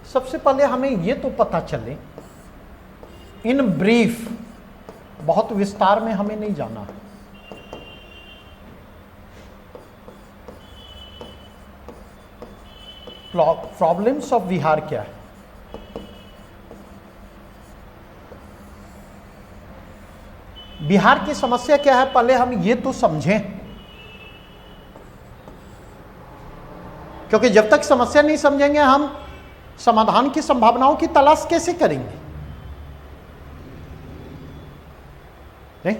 सबसे पहले हमें ये तो पता चले, इन ब्रीफ, बहुत विस्तार में हमें नहीं जाना है, प्रॉब्लम्स ऑफ बिहार क्या है। बिहार की समस्या क्या है पहले हम ये तो समझें, क्योंकि जब तक समस्या नहीं समझेंगे हम समाधान की संभावनाओं की तलाश कैसे करेंगे? नहीं?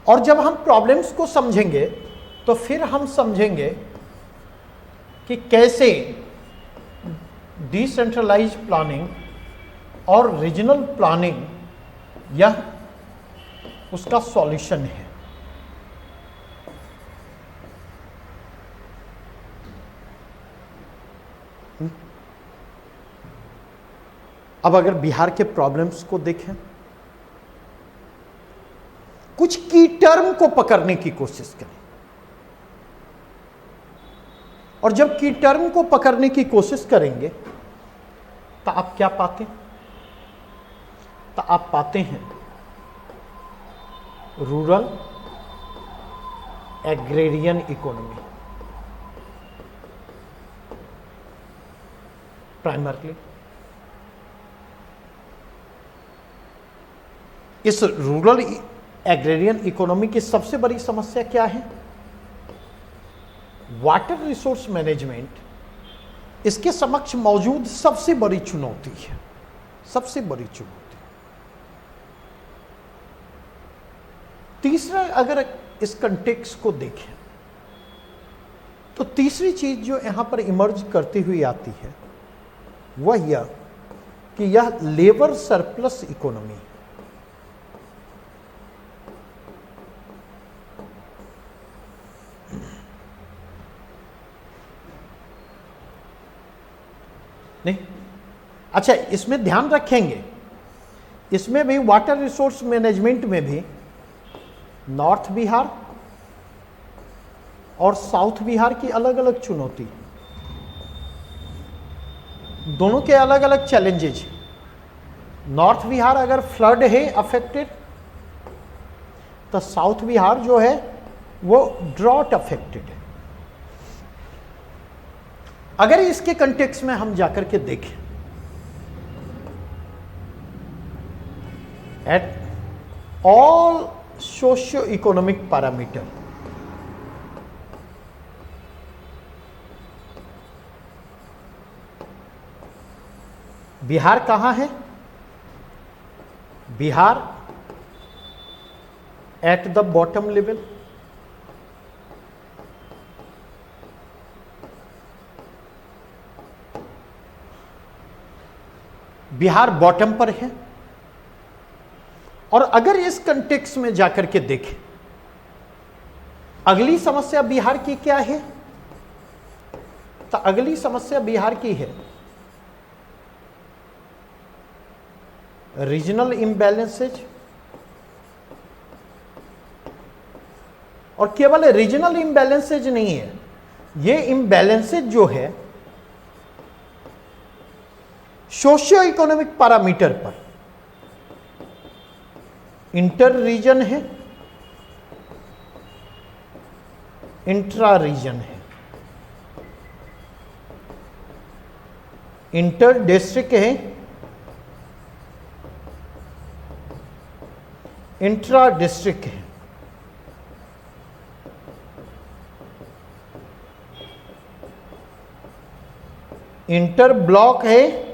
और जब हम प्रॉब्लम्स को समझेंगे तो फिर हम समझेंगे कि कैसे डिसेंट्रलाइज प्लानिंग और रीजनल प्लानिंग यह उसका सॉल्यूशन है। अब अगर बिहार के प्रॉब्लम्स को देखें, कुछ की टर्म को पकड़ने की कोशिश करें, और जब की टर्म को पकड़ने की कोशिश करेंगे तो आप क्या पाते हैं? तो आप पाते हैं रूरल एग्रेरियन इकोनॉमी प्राइमरली। इस रूरल एग्रेरियन इकोनॉमी की सबसे बड़ी समस्या क्या है? वाटर रिसोर्स मैनेजमेंट इसके समक्ष मौजूद सबसे बड़ी चुनौती है, सबसे बड़ी चुनौती। तीसरा, अगर इस कंटेक्स्ट को देखें तो तीसरी चीज जो यहां पर इमर्ज करती हुई आती है वह यह कि यह लेबर सरप्लस इकोनॉमी। नहीं, अच्छा, इसमें ध्यान रखेंगे, इसमें भी वाटर रिसोर्स मैनेजमेंट में भी नॉर्थ बिहार और साउथ बिहार की अलग अलग चुनौती, दोनों के अलग अलग चैलेंजेज। नॉर्थ बिहार अगर फ्लड है अफेक्टेड, तो साउथ बिहार जो है वो ड्रॉट अफेक्टेड है। अगर इसके कंटेक्स्ट में हम जाकर के देखें, at all socio economic parameter, Bihar कहां है? Bihar at the bottom level, Bihar bottom पर है। और अगर इस कंटेक्स्ट में जाकर के देखें, अगली समस्या बिहार की क्या है? तो अगली समस्या बिहार की है रीजनल इम्बैलेंसेज। और केवल रीजनल इम्बैलेंसेज नहीं है, ये इम्बैलेंसेज जो है सोशियो इकोनॉमिक पैरामीटर पर इंटर रीजन है, इंट्रा रीजन है, इंटर डिस्ट्रिक्ट है, इंट्रा डिस्ट्रिक्ट है। इंटर ब्लॉक है,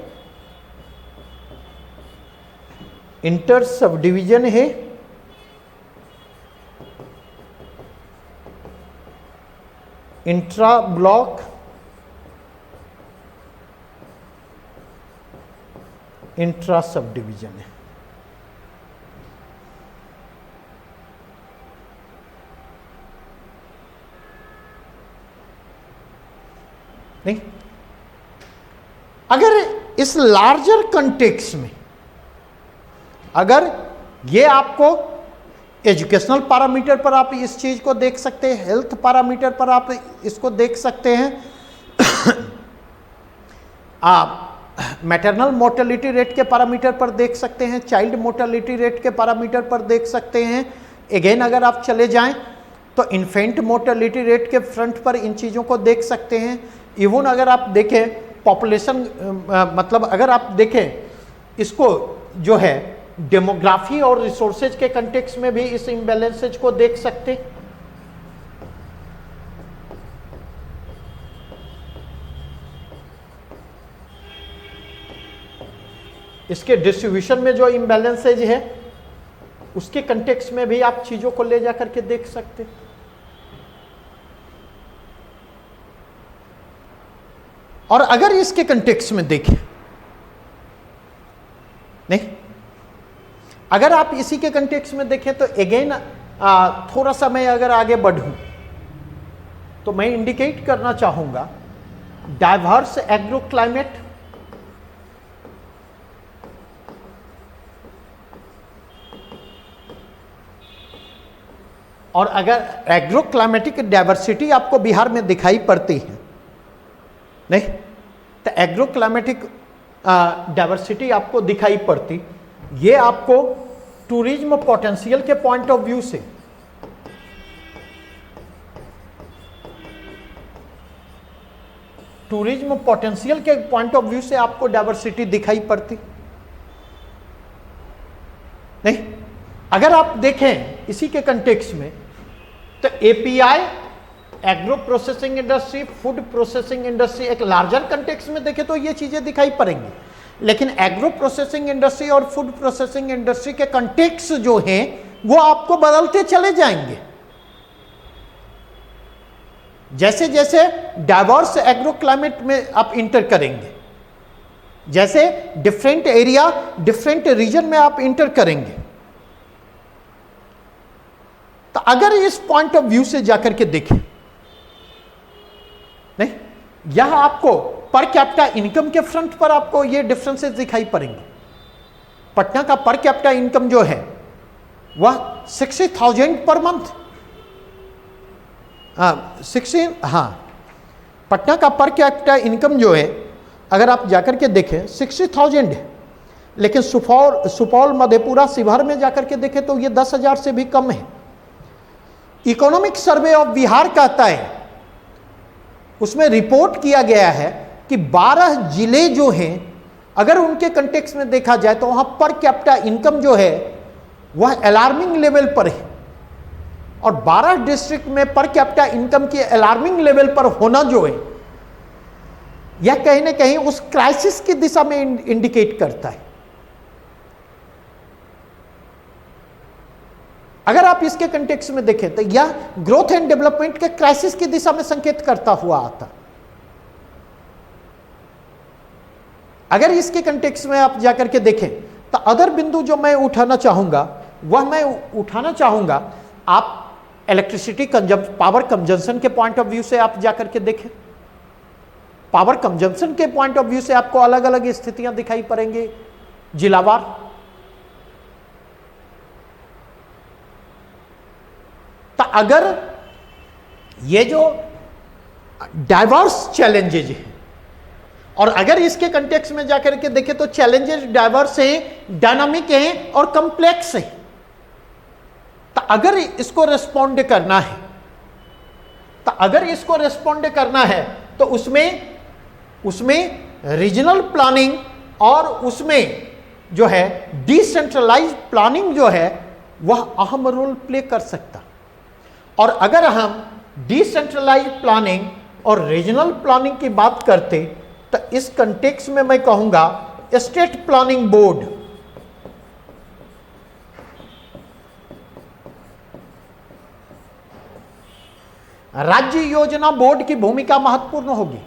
इंटर सब डिवीजन है, intra block, intra sub division है। नहीं, अगर इस लार्जर कंटेक्स्ट में, अगर ये आपको एजुकेशनल पैरामीटर पर आप इस चीज को देख सकते हैं, हेल्थ पैरामीटर पर आप इसको देख सकते हैं, आप मैटरनल मोर्टेलिटी रेट के पैरामीटर पर देख सकते हैं, चाइल्ड मोर्टेलिटी रेट के पैरामीटर पर देख सकते हैं। अगेन अगर आप चले जाएं तो इन्फेंट मोर्टेलिटी रेट के फ्रंट पर इन चीज़ों को देख सकते हैं। इवन अगर आप देखें पॉपुलेशन, मतलब अगर आप देखें इसको जो है डेमोग्राफी और रिसोर्सेज के कंटेक्स्ट में भी इस इम्बैलेंसेज को देख सकते। इसके डिस्ट्रीब्यूशन में जो इम्बैलेंसेज है उसके कंटेक्स्ट में भी आप चीजों को ले जाकर के देख सकते। और अगर इसके कंटेक्स्ट में देखें, नहीं, अगर आप इसी के कंटेक्स्ट में देखें तो अगेन थोड़ा सा मैं अगर आगे बढ़ूं तो मैं इंडिकेट करना चाहूंगा डाइवर्स एग्रो क्लाइमेट, और अगर एग्रो क्लाइमेटिक डाइवर्सिटी आपको बिहार में दिखाई पड़ती है, नहीं, तो एग्रो क्लाइमेटिक डाइवर्सिटी आपको दिखाई पड़ती, ये आपको टूरिज्म पोटेंशियल के पॉइंट ऑफ व्यू से, टूरिज्म पोटेंशियल के पॉइंट ऑफ व्यू से आपको डाइवर्सिटी दिखाई पड़ती। नहीं, अगर आप देखें इसी के कंटेक्स्ट में तो API, agro processing industry, food processing industry, एक लार्जर कंटेक्स्ट में देखें तो ये चीजें दिखाई पड़ेंगी। लेकिन एग्रो प्रोसेसिंग इंडस्ट्री और फूड प्रोसेसिंग इंडस्ट्री के कंटेक्स्ट जो हैं वो आपको बदलते चले जाएंगे जैसे जैसे डाइवर्स एग्रो क्लाइमेट में आप इंटर करेंगे, जैसे डिफरेंट एरिया, डिफरेंट रीजन में आप इंटर करेंगे। तो अगर इस पॉइंट ऑफ व्यू से जाकर के देखें, नहीं, यह आपको पर कैपिटा इनकम के फ्रंट पर आपको ये डिफरेंसेस दिखाई पड़ेंगे। पटना का पर कैपिटा इनकम जो है वह 60,000 पर मंथ, 16, हाँ, पटना का पर कैपिटा इनकम जो है अगर आप जाकर के देखें 60,000 है, लेकिन सुपौल मधेपुरा शिवहर में जाकर के देखें तो ये 10,000 से भी कम है। इकोनॉमिक सर्वे ऑफ बिहार कहता है, उसमें रिपोर्ट किया गया है कि 12 जिले जो हैं अगर उनके कंटेक्स्ट में देखा जाए तो वहां पर कैपिटा इनकम जो है वह अलार्मिंग लेवल पर है, और 12 डिस्ट्रिक्ट में पर कैपिटा इनकम की अलार्मिंग लेवल पर होना जो है यह कहीं ना कहीं उस क्राइसिस की दिशा में इंडिकेट करता है। अगर आप इसके कंटेक्स्ट में देखें तो यह ग्रोथ एंड डेवलपमेंट के क्राइसिस की दिशा में संकेत करता हुआ आता। अगर इसके कंटेक्स्ट में आप जाकर के देखें तो अदर बिंदु जो मैं उठाना चाहूंगा आप इलेक्ट्रिसिटी पावर कंजम्पशन के पॉइंट ऑफ व्यू से आप जाकर के देखें। पावर कंजम्पशन के पॉइंट ऑफ व्यू से आपको अलग अलग स्थितियां दिखाई पड़ेंगी जिलावार। तो अगर ये जो डाइवर्स चैलेंजेज हैं, और अगर इसके कंटेक्स्ट में जाकर के देखें तो चैलेंजेस डाइवर्स हैं, डायनामिक हैं और कॉम्प्लेक्स हैं, तो अगर इसको रेस्पॉन्ड करना है तो उसमें रीजनल प्लानिंग और उसमें जो है डिसेंट्रलाइज प्लानिंग जो है वह अहम रोल प्ले कर सकता। और अगर हम डिसेंट्रलाइज प्लानिंग और रीजनल प्लानिंग की बात करते तो इस कंटेक्स्ट में मैं कहूंगा स्टेट प्लानिंग बोर्ड, राज्य योजना बोर्ड की भूमिका महत्वपूर्ण होगी।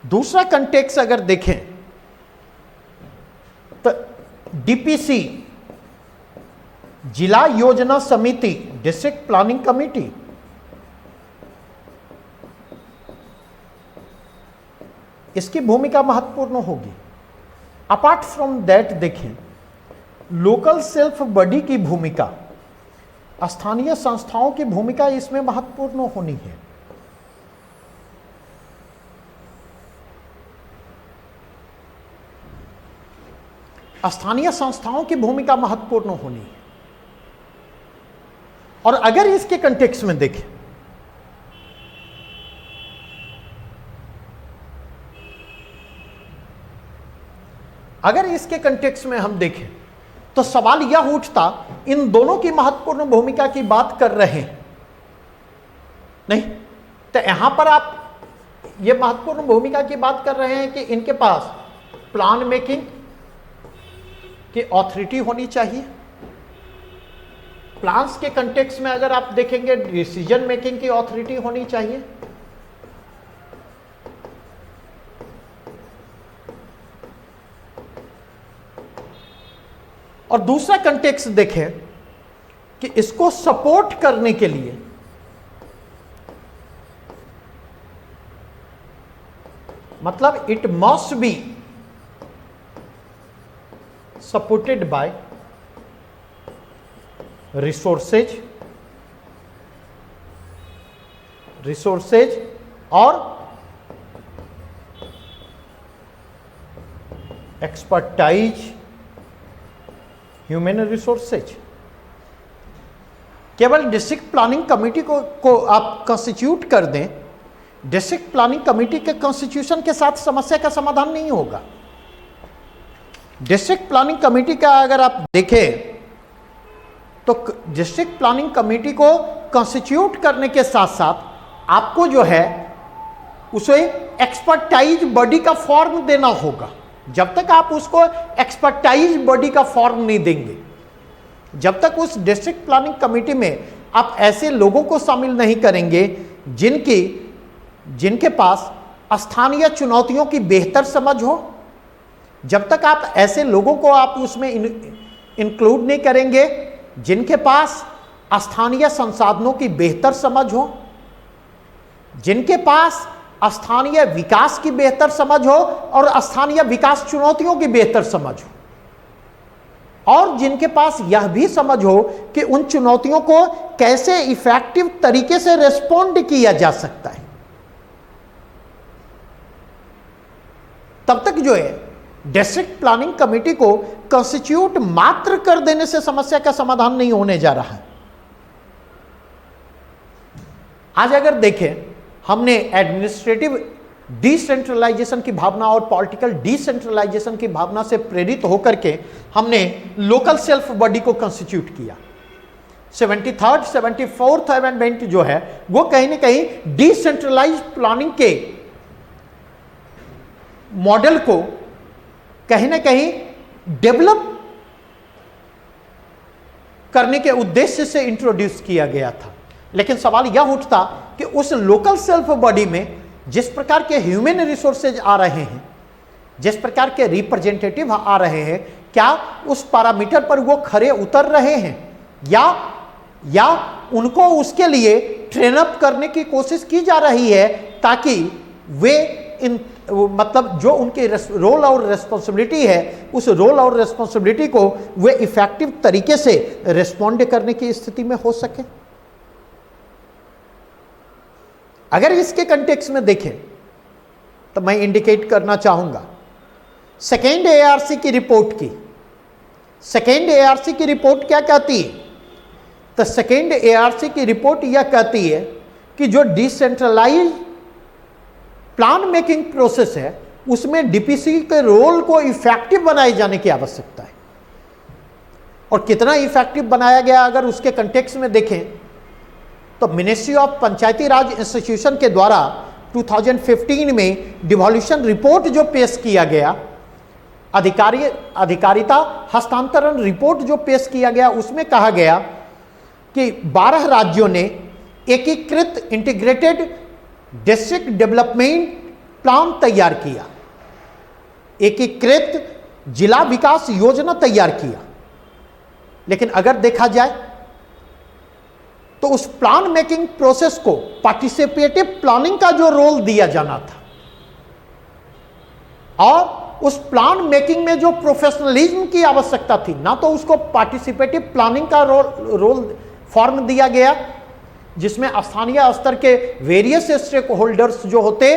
दूसरा कंटेक्स्ट अगर देखें तो डीपीसी, जिला योजना समिति, डिस्ट्रिक्ट प्लानिंग कमेटी, इसकी भूमिका महत्वपूर्ण होगी। अपार्ट फ्रॉम दैट देखें लोकल सेल्फ बॉडी की भूमिका, स्थानीय संस्थाओं की भूमिका इसमें महत्वपूर्ण होनी है। स्थानीय संस्थाओं की भूमिका महत्वपूर्ण होनी है। और अगर इसके कंटेक्स्ट में देखें में हम देखें तो सवाल यह उठता, इन दोनों की महत्वपूर्ण भूमिका की बात कर रहे हैं नहीं, तो यहां पर आप ये महत्वपूर्ण भूमिका की बात कर रहे हैं कि इनके पास प्लान मेकिंग की ऑथोरिटी होनी चाहिए। प्लान्स के कंटेक्स्ट में अगर आप देखेंगे डिसीजन मेकिंग की ऑथोरिटी होनी चाहिए। और दूसरा कंटेक्स्ट देखें कि इसको सपोर्ट करने के लिए मतलब it must be supported by resources और एक्सपर्टाइज, ह्यूमन रिसोर्सेज। केवल डिस्ट्रिक्ट प्लानिंग कमेटी को आप कंस्टिट्यूट कर दें, डिस्ट्रिक्ट प्लानिंग कमेटी के कॉन्स्टिट्यूशन के साथ समस्या का समाधान नहीं होगा। डिस्ट्रिक्ट प्लानिंग कमेटी का अगर आप देखें तो डिस्ट्रिक्ट प्लानिंग कमेटी को कॉन्स्टिट्यूट करने के साथ साथ आपको जो है उसे एक्सपर्टाइज बॉडी का फॉर्म देना होगा। जब तक आप उसको एक्सपर्टाइज बॉडी का फॉर्म नहीं देंगे, जब तक उस डिस्ट्रिक्ट प्लानिंग कमेटी में आप ऐसे लोगों को शामिल नहीं करेंगे जिनके पास स्थानीय चुनौतियों की बेहतर समझ हो, जब तक आप ऐसे लोगों को आप उसमें इंक्लूड नहीं करेंगे जिनके पास स्थानीय संसाधनों की बेहतर समझ हो, जिनके पास स्थानीय विकास की बेहतर समझ हो और स्थानीय विकास चुनौतियों की बेहतर समझ हो, और जिनके पास यह भी समझ हो कि उन चुनौतियों को कैसे इफेक्टिव तरीके से रेस्पॉन्ड किया जा सकता है। तब तक जो है डिस्ट्रिक्ट प्लानिंग कमेटी को कॉन्स्टिट्यूट मात्र कर देने से समस्या का समाधान नहीं होने जा रहा है। आज अगर देखें, हमने एडमिनिस्ट्रेटिव डिसेंट्रलाइजेशन की भावना और पॉलिटिकल डिसेंट्रलाइजेशन की भावना से प्रेरित होकर के हमने लोकल सेल्फ बॉडी को कॉन्स्टिट्यूट किया। 73rd 74th अमेंडमेंट जो है वो कहीं ना कहीं डिसेंट्रलाइज प्लानिंग के मॉडल को कहीं ना कहीं डेवलप करने के उद्देश्य से इंट्रोड्यूस किया गया था। लेकिन सवाल यह उठता कि उस लोकल सेल्फ बॉडी में जिस प्रकार के ह्यूमन रिसोर्सेज आ रहे हैं, जिस प्रकार के रिप्रेजेंटेटिव आ रहे हैं, क्या उस पैरामीटर पर वो खरे उतर रहे हैं या उनको उसके लिए ट्रेन अप करने की कोशिश की जा रही है ताकि वे मतलब जो उनकी रोल और रेस्पॉन्सिबिलिटी है उस रोल और रेस्पॉन्सिबिलिटी को वे इफेक्टिव तरीके से रिस्पॉन्ड करने की स्थिति में हो सके। अगर इसके कंटेक्स्ट में देखें तो मैं इंडिकेट करना चाहूंगा सेकेंड एआरसी की रिपोर्ट की। सेकेंड एआरसी की रिपोर्ट क्या कहती है? तो सेकेंड एआरसी की रिपोर्ट यह कहती है कि जो डिसेंट्रलाइज प्लान मेकिंग प्रोसेस है उसमें डीपीसी के रोल को इफेक्टिव बनाए जाने की आवश्यकता है। और कितना इफेक्टिव बनाया गया अगर उसके कंटेक्स्ट में देखें तो ministry of Panchayati Raj institution के द्वारा 2015 में डिवॉल्यूशन रिपोर्ट जो पेश किया गया, अधिकारिता हस्तांतरण रिपोर्ट जो पेश किया गया, उसमें कहा गया कि 12 राज्यों ने एकीकृत इंटीग्रेटेड डिस्ट्रिक्ट डेवलपमेंट प्लान तैयार किया, एकीकृत जिला विकास योजना तैयार किया। लेकिन अगर देखा जाए तो उस प्लान मेकिंग प्रोसेस को पार्टिसिपेटिव प्लानिंग का जो रोल दिया जाना था और उस प्लान मेकिंग में जो प्रोफेशनलिज्म की आवश्यकता थी, ना तो उसको पार्टिसिपेटिव प्लानिंग का रोल फॉर्म दिया गया जिसमें स्थानीय स्तर के वेरियस स्टेक होल्डर्स जो होते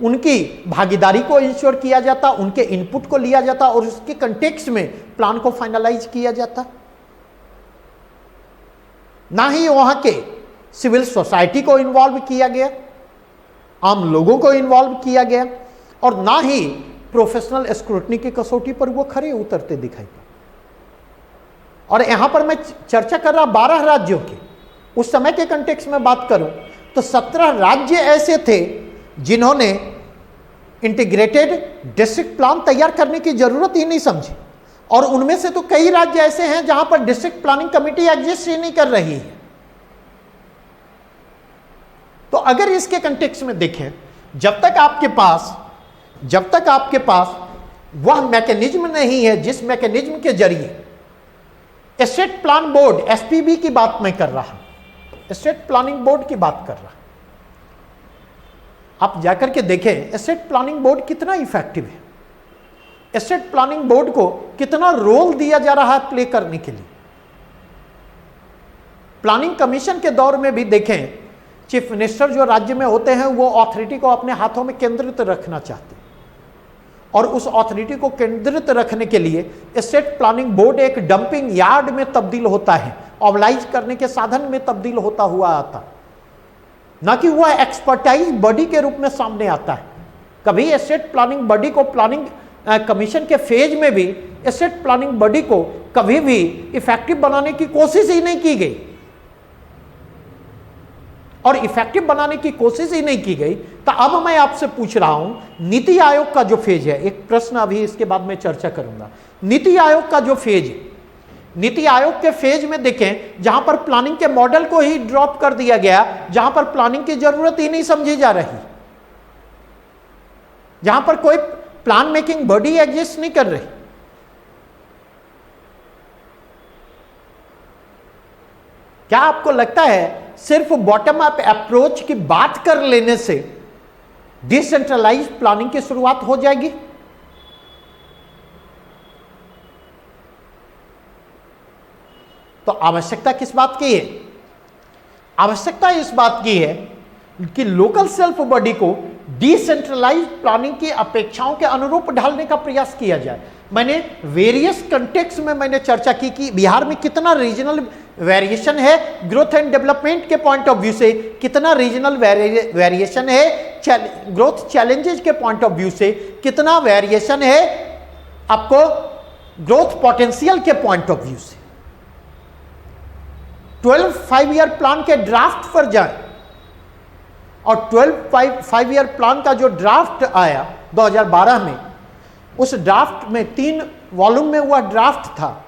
उनकी भागीदारी को इंश्योर किया जाता, उनके इनपुट को लिया जाता और उसके कंटेक्स्ट में प्लान को फाइनलाइज किया जाता। ना ही वहां के सिविल सोसाइटी को इन्वॉल्व किया गया, आम लोगों को इन्वॉल्व किया गया और ना ही प्रोफेशनल स्क्रूटनी की कसौटी पर वो खरे उतरते दिखाई पड़े। और यहां पर मैं चर्चा कर रहा 12 राज्यों की, उस समय के कंटेक्स्ट में बात करूं तो 17 राज्य ऐसे थे जिन्होंने इंटीग्रेटेड डिस्ट्रिक्ट प्लान तैयार करने की जरूरत ही नहीं समझी और उनमें से तो कई राज्य ऐसे हैं जहां पर डिस्ट्रिक्ट प्लानिंग कमेटी एग्जिस्ट ही नहीं कर रही है। तो अगर इसके कंटेक्स्ट में देखें, जब तक आपके पास वह मैकेनिज्म नहीं है जिस मैकेनिज्म के जरिए स्टेट प्लान बोर्ड, एसपीबी की बात मैं कर रहा हूं, स्टेट प्लानिंग बोर्ड की बात कर रहा हूं, आप जाकर के देखें स्टेट प्लानिंग बोर्ड कितना इफेक्टिव है, स्टेट प्लानिंग बोर्ड को कितना रोल दिया जा रहा है प्ले करने के लिए। प्लानिंग कमीशन के दौर में भी देखें, चीफ मिनिस्टर जो राज्य में होते हैं वो अथॉरिटी को अपने हाथों में केंद्रित रखना चाहते हैं और उस अथॉरिटी को केंद्रित रखने के लिए स्टेट प्लानिंग बोर्ड एक डंपिंग यार्ड में तब्दील होता है, ऑबलाइज करने के साधन में तब्दील होता हुआ आता, ना कि वह एक्सपर्टाइज बॉडी के रूप में सामने आता है। कभी स्टेट प्लानिंग बॉडी को प्लानिंग कमीशन के फेज में भी स्टेट प्लानिंग बॉडी को कभी भी इफेक्टिव बनाने की कोशिश ही नहीं की गई और इफेक्टिव बनाने की कोशिश ही नहीं की गई। तो अब मैं आपसे पूछ रहा हूं नीति आयोग का जो फेज है, एक प्रश्न अभी इसके बाद में चर्चा करूंगा, नीति आयोग का जो फेज है, नीति आयोग के फेज में देखें जहां पर प्लानिंग के मॉडल को ही ड्रॉप कर दिया गया, जहां पर प्लानिंग की जरूरत ही नहीं समझी जा रही, जहां पर कोई प्लान मेकिंग बॉडी एग्जिस्ट नहीं कर रही। क्या आपको लगता है सिर्फ बॉटम अप अप्रोच की बात कर लेने से डिसेंट्रलाइज प्लानिंग की शुरुआत हो जाएगी? तो आवश्यकता किस बात की है? आवश्यकता इस बात की है कि लोकल सेल्फ बॉडी को डिसेंट्रलाइज प्लानिंग की अपेक्षाओं के अनुरूप ढालने का प्रयास किया जाए। मैंने वेरियस कंटेक्स्ट में मैंने चर्चा की कि बिहार में कितना रीजनल वेरिएशन है ग्रोथ एंड डेवलपमेंट के पॉइंट ऑफ व्यू से, कितना रीजनल वेरिएशन है ग्रोथ चैलेंजेस के पॉइंट ऑफ व्यू से, कितना वेरिएशन है आपको ग्रोथ पोटेंशियल के पॉइंट ऑफ व्यू से। 12 5 ईयर प्लान के ड्राफ्ट पर जाए और 12 5 ईयर प्लान का जो ड्राफ्ट आया 2012 में, उस ड्राफ्ट में 3 वॉल्यूम में हुआ ड्राफ्ट था।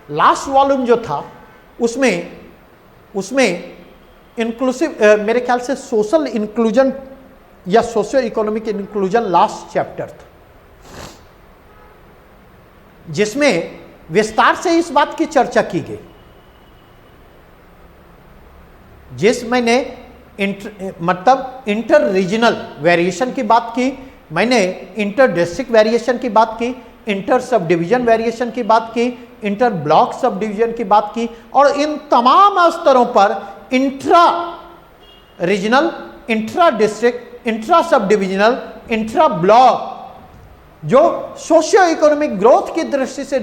लास्ट वॉल्यूम जो था उसमें इंक्लूसिव मेरे ख्याल से सोशल इंक्लूजन या socio economic inclusion last chapter था, जिसमें विस्तार से इस बात की चर्चा की गई। मैंने मतलब इंटर रीजनल वेरिएशन की बात की, मैंने इंटर डिस्ट्रिक्ट वेरिएशन की बात की, इंटर सब डिवीजन वेरिएशन की बात की, इंटर ब्लॉक सब डिवीजन की बात की, और इन तमाम स्तरों पर intra regional, intra district, intra sub divisional, intra block जो सोशियो इकोनॉमिक ग्रोथ की दृष्टि से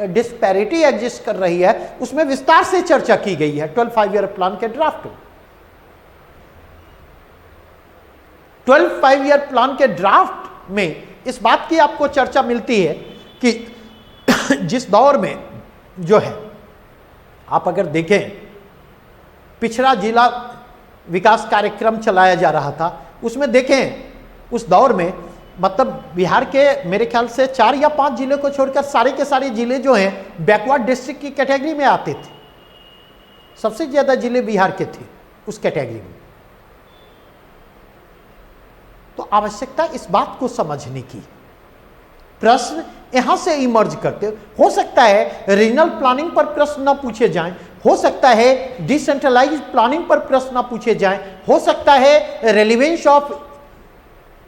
डिस्पैरिटी एग्जिस्ट कर रही है, उसमें विस्तार से चर्चा की गई है 12 5 ईयर प्लान के ड्राफ्ट में। 12 5 ईयर प्लान के ड्राफ्ट में इस बात की आपको चर्चा मिलती है कि जिस दौर में जो है, आप अगर देखें पिछड़ा जिला विकास कार्यक्रम चलाया जा रहा था, उसमें देखें उस दौर में मतलब बिहार के मेरे ख्याल से 4 या 5 जिले को छोड़कर सारे के सारे जिले जो हैं बैकवर्ड डिस्ट्रिक्ट की कैटेगरी में आते थे। सबसे ज्यादा जिले बिहार के थे उस कैटेगरी में। तो आवश्यकता इस बात को समझने की, प्रश्न यहां से इमर्ज करते हो सकता है रीजनल प्लानिंग पर प्रश्न ना पूछे जाएं, हो सकता है डिसेंट्रलाइज प्लानिंग पर प्रश्न ना पूछे जाएं, हो सकता है रेलिवेंस ऑफ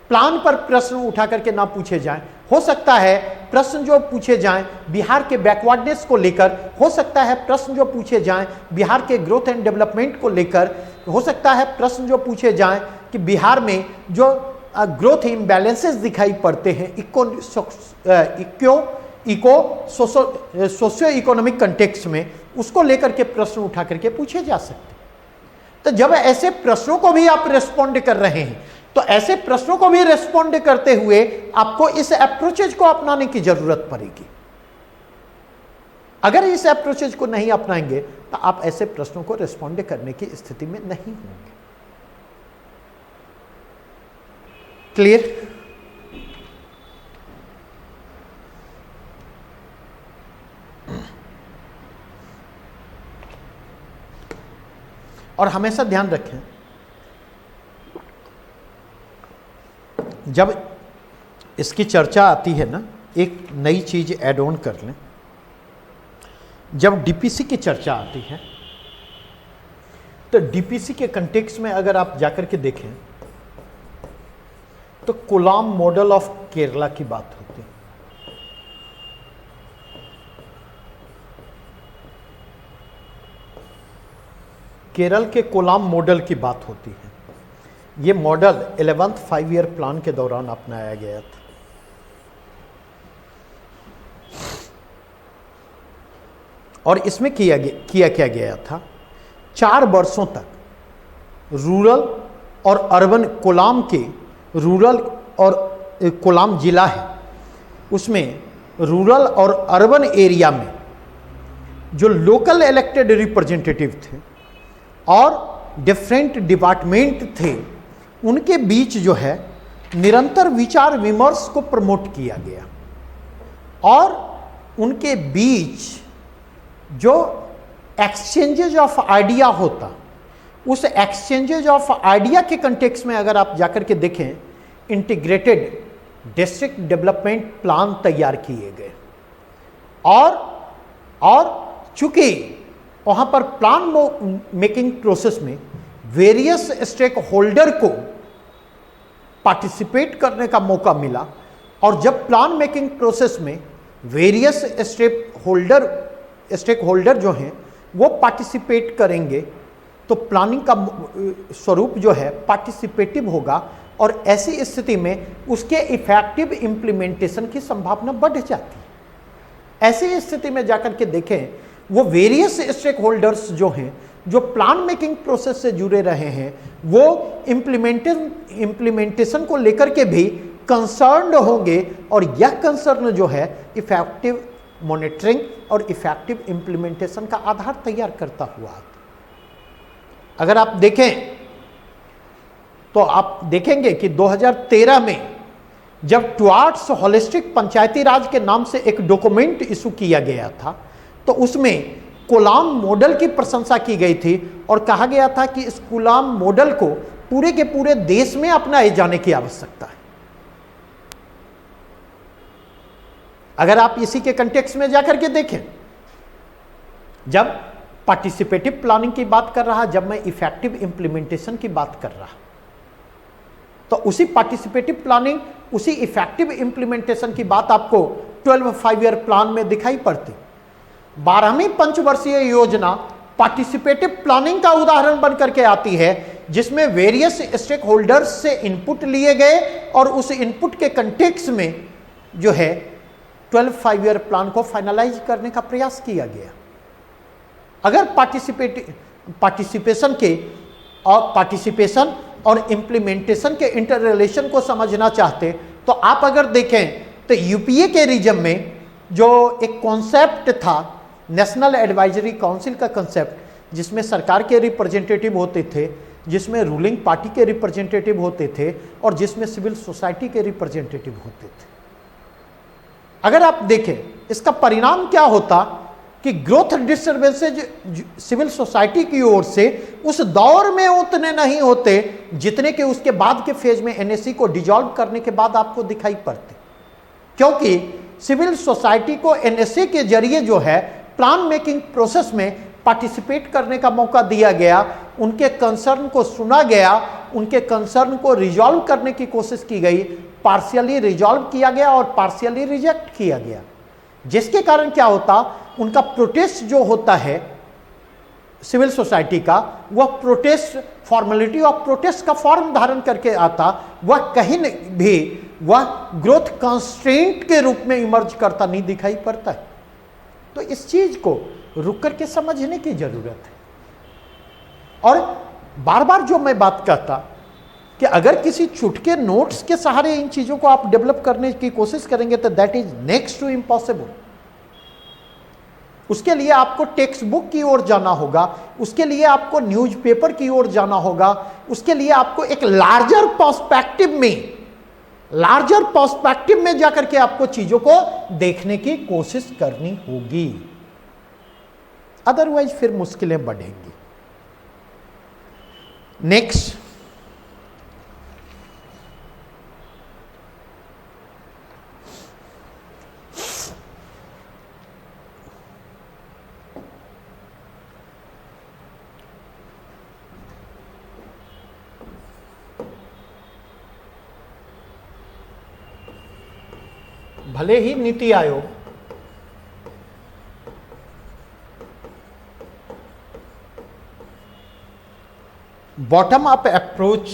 प्लान पर प्रश्न उठा करके ना पूछे जाएं, हो सकता है प्रश्न जो पूछे जाएं बिहार के बैकवर्डनेस को लेकर, हो सकता है प्रश्न जो पूछे जाएं बिहार के ग्रोथ एंड डेवलपमेंट को लेकर, हो सकता है प्रश्न जो पूछे जाएं कि बिहार में जो ग्रोथ इम्बैलेंसेस दिखाई पड़ते हैं सोशियो इकोनॉमिक कंटेक्स्ट में, उसको लेकर के प्रश्न उठा करके पूछे जा सकते। तो जब ऐसे प्रश्नों को भी आप रेस्पॉन्ड कर रहे हैं, तो ऐसे प्रश्नों को भी रेस्पॉन्ड करते हुए आपको इस अप्रोचेज को अपनाने की जरूरत पड़ेगी। अगर इस अप्रोचेज को नहीं अपनाएंगे तो आप ऐसे प्रश्नों को रेस्पॉन्ड करने की स्थिति में नहीं होंगे। क्लियर? और हमेशा ध्यान रखें, जब इसकी चर्चा आती है ना, एक नई चीज ऐड ऑन कर लें। जब डीपीसी की चर्चा आती है तो डीपीसी के कंटेक्स्ट में अगर आप जाकर के देखें तो कोलाम मॉडल ऑफ केरला की बात होती है। केरल के कोलाम मॉडल की बात होती है। ये मॉडल 11th 5 ईयर प्लान के दौरान अपनाया गया था। और इसमें किया क्या गया था, 4 वर्षों तक रूरल और अर्बन, कोलाम के रूरल और कोलाम जिला है, उसमें रूरल और अर्बन एरिया में जो लोकल इलेक्टेड रिप्रेजेंटेटिव थे और डिफरेंट डिपार्टमेंट थे, उनके बीच जो है निरंतर विचार विमर्श को प्रमोट किया गया और उनके बीच जो एक्सचेंजेज ऑफ आइडिया होता, उस एक्सचेंजेज ऑफ आइडिया के कंटेक्स्ट में अगर आप जाकर के देखें, इंटीग्रेटेड डिस्ट्रिक्ट डेवलपमेंट प्लान तैयार किए गए और चूंकि वहां पर प्लान मेकिंग प्रोसेस में वेरियस स्टेक होल्डर को पार्टिसिपेट करने का मौका मिला, और जब प्लान मेकिंग प्रोसेस में वेरियस स्टेक होल्डर जो हैं वो पार्टिसिपेट करेंगे तो प्लानिंग का स्वरूप जो है पार्टिसिपेटिव होगा, और ऐसी स्थिति में उसके इफेक्टिव इंप्लीमेंटेशन की संभावना बढ़ जाती है। ऐसी स्थिति में जाकर के देखें, वो वेरियस स्टेक होल्डर्स जो हैं, जो प्लान मेकिंग प्रोसेस से जुड़े रहे हैं, वो इम्प्लीमेंटेशन को लेकर के भी कंसर्न्ड होंगे, और यह कंसर्न जो है इफेक्टिव मॉनिटरिंग और इफेक्टिव इंप्लीमेंटेशन का आधार तैयार करता हुआ। अगर आप देखें तो आप देखेंगे कि 2013 में जब टुवार्ड्स होलिस्टिक पंचायती राज के नाम से एक डॉक्यूमेंट इशू किया गया था, तो उसमें कोलाम मॉडल की प्रशंसा की गई थी और कहा गया था कि इस कोलाम मॉडल को पूरे के पूरे देश में अपनाए जाने की आवश्यकता है। अगर आप इसी के कंटेक्स्ट में जाकर के देखें, जब पार्टिसिपेटिव प्लानिंग की बात कर रहा, जब मैं इफेक्टिव इंप्लीमेंटेशन की बात कर रहा, तो उसी पार्टिसिपेटिव प्लानिंग, उसी इफेक्टिव इंप्लीमेंटेशन की बात आपको 12 5-ईयर प्लान में दिखाई पड़ती। 12वीं पंचवर्षीय योजना पार्टिसिपेटिव प्लानिंग का उदाहरण बनकर के आती है, जिसमें वेरियस स्टेक होल्डर्स से इनपुट लिए गए और उस इनपुट के कंटेक्स्ट में जो है 12 5-ईयर प्लान को फाइनलाइज करने का प्रयास किया गया। अगर पार्टिसिपेशन और इम्प्लीमेंटेशन के इंटर रिलेशन को समझना चाहते, तो आप अगर देखें तो यूपीए के रीजन में जो एक कॉन्सेप्ट था नेशनल एडवाइजरी काउंसिल का कॉन्सेप्ट, जिसमें सरकार के रिप्रेजेंटेटिव होते थे, जिसमें रूलिंग पार्टी के रिप्रेजेंटेटिव होते थे और जिसमें सिविल सोसाइटी के रिप्रेजेंटेटिव होते थे। अगर आप देखें इसका परिणाम क्या होता कि ग्रोथ डिस्टर्बेंसेज सिविल सोसाइटी की ओर से उस दौर में उतने नहीं होते जितने के उसके बाद के फेज में एनएससी को डिसॉल्व करने के बाद आपको दिखाई पड़ते, क्योंकि सिविल सोसाइटी को एनएससी के जरिए जो है प्लान मेकिंग प्रोसेस में पार्टिसिपेट करने का मौका दिया गया, उनके कंसर्न को सुना गया, उनके कंसर्न को रिजॉल्व करने की कोशिश की गई, पार्शियली रिजॉल्व किया गया और पार्शियली रिजेक्ट किया गया, जिसके कारण क्या होता, उनका प्रोटेस्ट जो होता है सिविल सोसाइटी का, वह प्रोटेस्ट फॉर्मेलिटी ऑफ प्रोटेस्ट का फॉर्म धारण करके आता, वह कहीं भी वह ग्रोथ कंस्ट्रेंट के रूप में इमर्ज करता नहीं दिखाई पड़ता है। तो इस चीज को रुक करके समझने की जरूरत है। और बार बार जो मैं बात कहता कि अगर किसी चुटके नोट्स के सहारे इन चीजों को आप डेवलप करने की कोशिश करेंगे तो that is next to impossible. उसके लिए आपको टेक्स्ट बुक की ओर जाना होगा, उसके लिए आपको न्यूज़पेपर की ओर जाना होगा, उसके लिए आपको एक लार्जर पर्सपेक्टिव में जाकर के आपको चीजों को देखने की कोशिश करनी होगी, अदरवाइज फिर मुश्किलें बढ़ेंगी। नेक्स्ट, भले ही NITI Aayog bottom up approach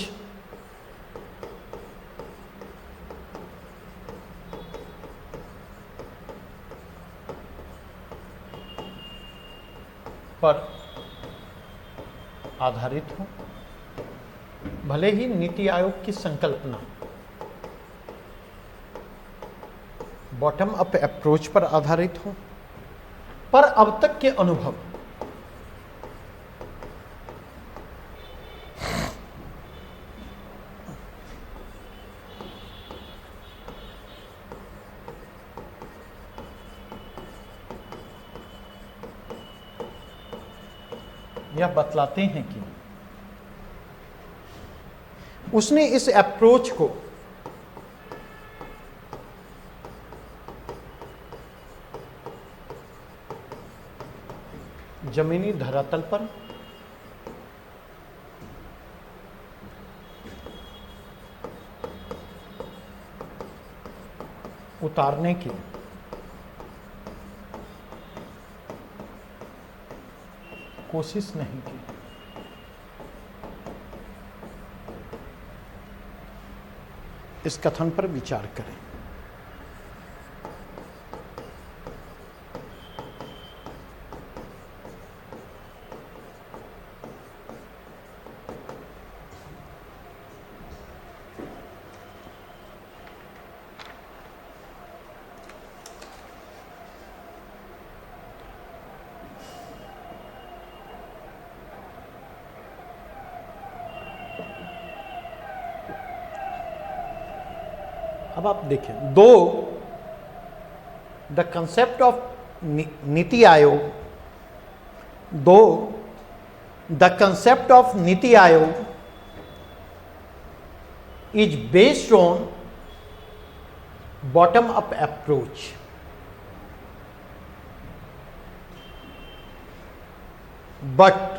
पर आधारित हो, भले ही नीति आयोग की संकल्पना बॉटम अप अप्रोच पर आधारित हो, पर अब तक के अनुभव यह बतलाते हैं कि उसने इस अप्रोच को जमीनी धरातल पर उतारने की कोशिश नहीं की। इस कथन पर विचार करें। अब आप देखें, दो the concept of NITI Aayog, दो the concept of NITI Aayog is based on bottom up approach, but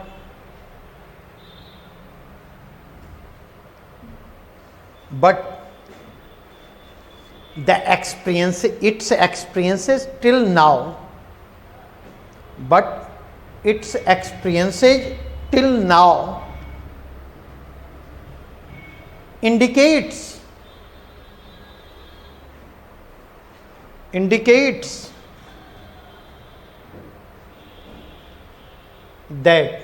the its experiences till now indicates that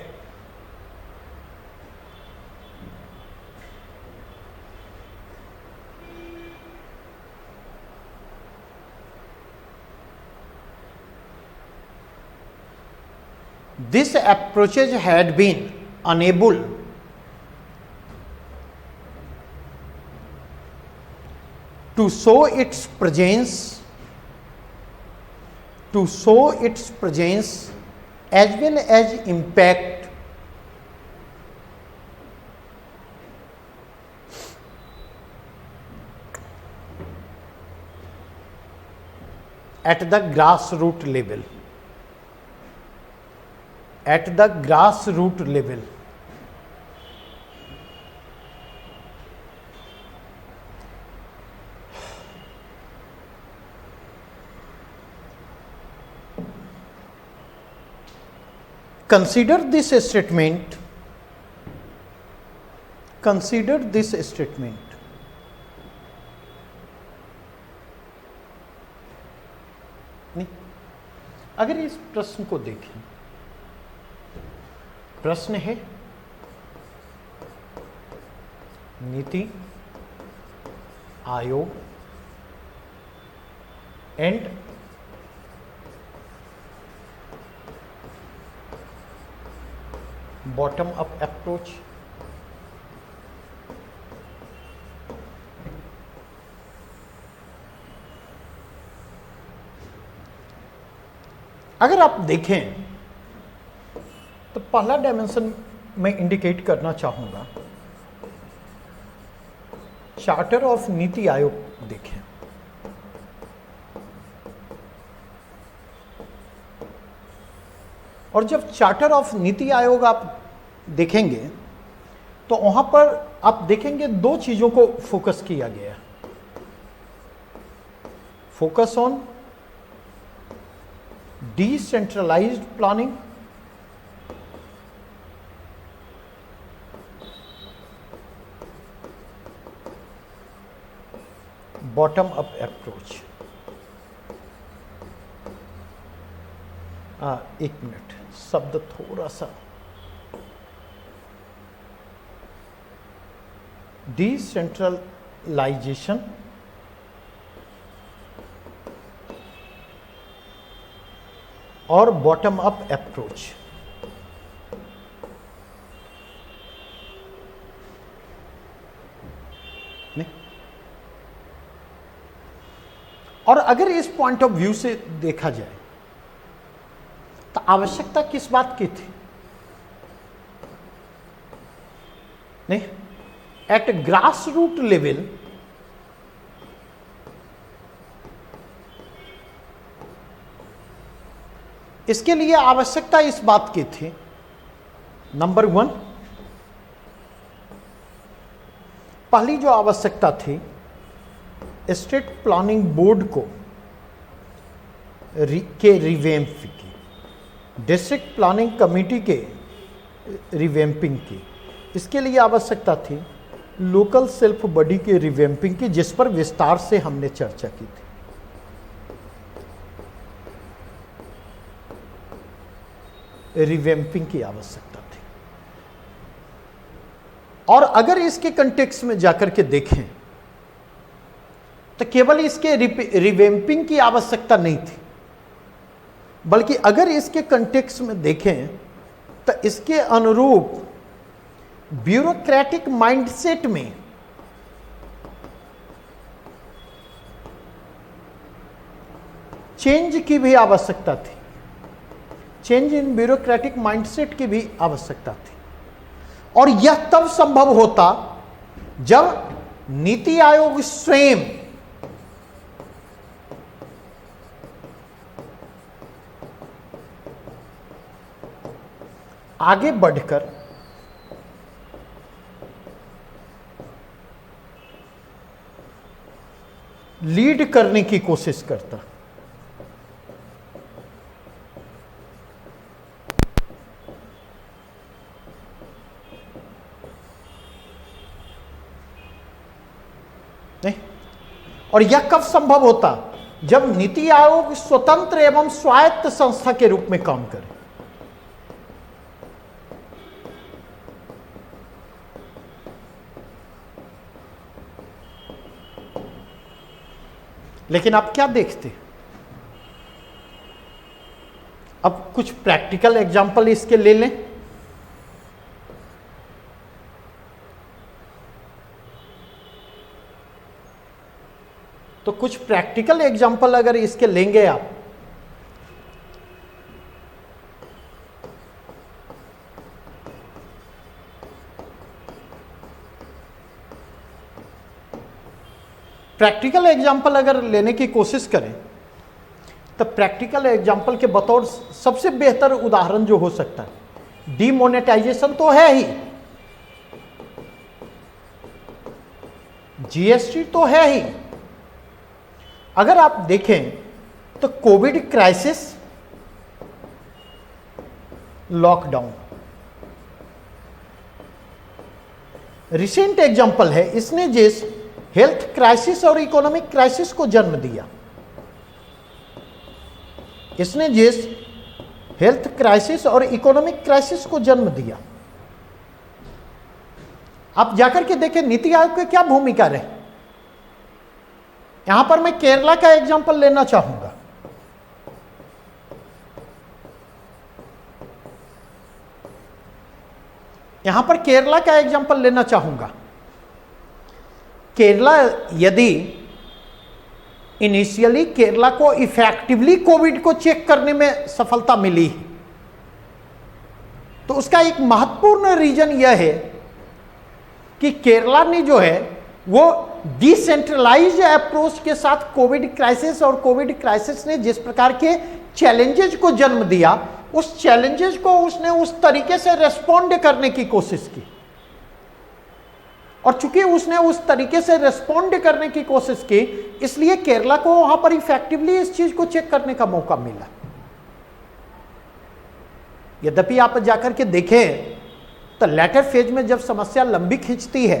these approaches had been unable to show its presence as well as impact at the grassroots level. Consider this statement. नहीं, अगर इस प्रश्न को देखें, प्रश्न है NITI Aayog and bottom up approach. अगर आप देखें तो पहला डायमेंशन मैं इंडिकेट करना चाहूंगा, चार्टर ऑफ नीति आयोग देखें। और जब चार्टर ऑफ नीति आयोग आप देखेंगे तो वहां पर आप देखेंगे दो चीजों को फोकस किया गया। Focus on decentralised planning bottom up approach. एक मिनट, शब्द थोड़ा सा, डिसेंट्रलाइजेशन और बॉटम अप अप्रोच। और अगर इस पॉइंट ऑफ व्यू से देखा जाए तो आवश्यकता किस बात की थी? नहीं, एट ग्रास रूट लेवल इसके लिए आवश्यकता इस बात की थी, नंबर वन, पहली जो आवश्यकता थी स्टेट प्लानिंग बोर्ड को के रिवैम्प की, डिस्ट्रिक्ट प्लानिंग कमेटी के रिवैम्पिंग की। इसके लिए आवश्यकता थी लोकल सेल्फ बॉडी के रिवैम्पिंग की, जिस पर विस्तार से हमने चर्चा की थी। रिवैम्पिंग की आवश्यकता थी। और अगर इसके कंटेक्स्ट में जाकर के देखें तो केवल इसके रिवैम्पिंग की आवश्यकता नहीं थी, बल्कि अगर इसके कंटेक्स्ट में देखें तो इसके अनुरूप ब्यूरोक्रेटिक माइंडसेट में चेंज की भी आवश्यकता थी। चेंज इन ब्यूरोक्रेटिक माइंडसेट की भी आवश्यकता थी। और यह तब संभव होता जब नीति आयोग स्वयं आगे बढ़कर लीड करने की कोशिश करता। नहीं, और यह कब संभव होता? जब नीति आयोग स्वतंत्र एवं स्वायत्त संस्था के रूप में काम करे। लेकिन आप क्या देखते? अब कुछ प्रैक्टिकल एग्जाम्पल इसके ले लें। तो कुछ प्रैक्टिकल एग्जाम्पल अगर इसके लेंगे आप, प्रैक्टिकल एग्जाम्पल अगर लेने की कोशिश करें तो प्रैक्टिकल एग्जाम्पल के बतौर सबसे बेहतर उदाहरण जो हो सकता है, डीमोनेटाइजेशन तो है ही, जीएसटी तो है ही। अगर आप देखें तो Covid crisis, lockdown recent example है। इसने जिस हेल्थ क्राइसिस और इकोनॉमिक क्राइसिस को जन्म दिया, इसने जिस हेल्थ क्राइसिस और इकोनॉमिक क्राइसिस को जन्म दिया, आप जाकर के देखें नीति आयोग की क्या भूमिका रही। यहां पर मैं केरला का एग्जांपल लेना चाहूंगा। यहां पर केरला का एग्जांपल लेना चाहूंगा। केरला, यदि इनिशियली केरला को इफेक्टिवली कोविड को चेक करने में सफलता मिली, तो उसका एक महत्वपूर्ण रीजन यह है कि केरला ने जो है वो डिसेंट्रलाइज्ड अप्रोच के साथ कोविड क्राइसिस, और कोविड क्राइसिस ने जिस प्रकार के चैलेंजेस को जन्म दिया, उस चैलेंजेस को उसने उस तरीके से रेस्पॉन्ड करने की कोशिश की। और चूंकि उसने उस तरीके से रेस्पॉन्ड करने की कोशिश की, इसलिए केरला को वहां पर इफेक्टिवली इस चीज को चेक करने का मौका मिला। यद्यपि आप जाकर के देखें तो लेटर फेज में जब समस्या लंबी खींचती है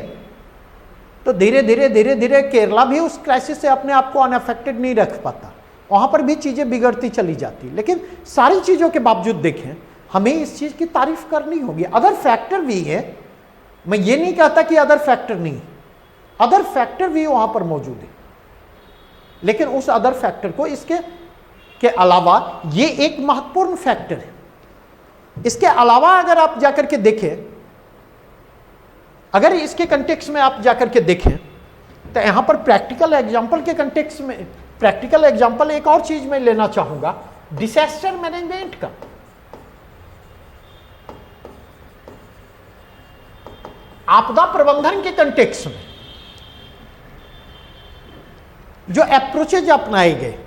तो धीरे धीरे केरला भी उस क्राइसिस से अपने आप को अनअफेक्टेड नहीं रख पाता, वहां पर भी चीजें बिगड़ती चली जाती। लेकिन सारी चीजों के बावजूद देखें, हमें इस चीज की तारीफ करनी होगी। अदर फैक्टर भी है, मैं ये नहीं कहता कि अदर फैक्टर नहीं, अदर फैक्टर भी वहां पर मौजूद है, लेकिन उस अदर फैक्टर को इसके के अलावा ये एक महत्वपूर्ण फैक्टर है। इसके अलावा अगर आप जाकर के देखें, अगर इसके कंटेक्स्ट में आप जाकर के देखें तो यहां पर प्रैक्टिकल एग्जांपल के कंटेक्स्ट में, प्रैक्टिकल एग्जांपल एक और चीज में लेना चाहूंगा, डिजास्टर मैनेजमेंट का। आपदा प्रबंधन के कंटेक्स्ट में जो अप्रोचेज अपनाए गए,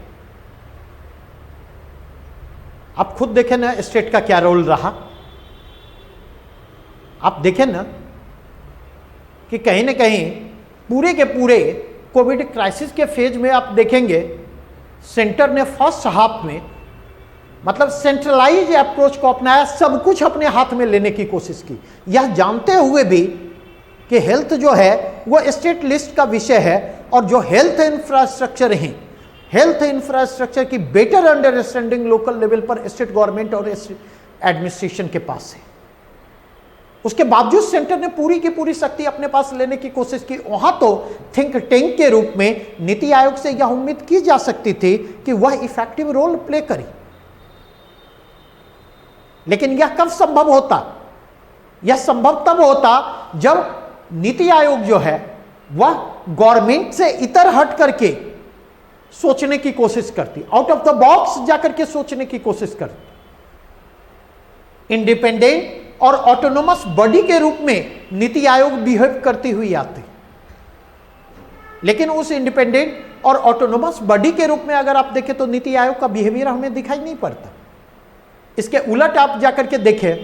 आप खुद देखें ना स्टेट का क्या रोल रहा। आप देखें ना कि कहीं ना कहीं पूरे के पूरे कोविड क्राइसिस के फेज में आप देखेंगे सेंटर ने फर्स्ट हाफ में मतलब सेंट्रलाइज अप्रोच को अपनाया, सब कुछ अपने हाथ में लेने की कोशिश की, यह जानते हुए भी कि हेल्थ जो है वो स्टेट लिस्ट का विषय है, और जो हेल्थ इंफ्रास्ट्रक्चर है, हेल्थ इंफ्रास्ट्रक्चर की बेटर अंडरस्टैंडिंग लोकल लेवल पर स्टेट गवर्नमेंट और एडमिनिस्ट्रेशन के पास है। उसके बावजूद सेंटर ने पूरी की पूरी शक्ति अपने पास लेने की कोशिश की। वहां तो थिंक टैंक के रूप में नीति आयोग से यह उम्मीद की जा सकती थी कि वह इफेक्टिव रोल प्ले करे, लेकिन यह कब संभव होता? यह संभव तब होता जब नीति आयोग जो है वह गवर्नमेंट से इतर हट करके सोचने की कोशिश करती, आउट ऑफ द बॉक्स जाकर के सोचने की कोशिश करती। इंडिपेंडेंट और ऑटोनोमस बॉडी के रूप में नीति आयोग बिहेव करती हुई आती, लेकिन उस इंडिपेंडेंट और ऑटोनोमस बॉडी के रूप में अगर आप देखें तो नीति आयोग का बिहेवियर हमें दिखाई नहीं पड़ता। इसके उलट आप जाकर के देखें,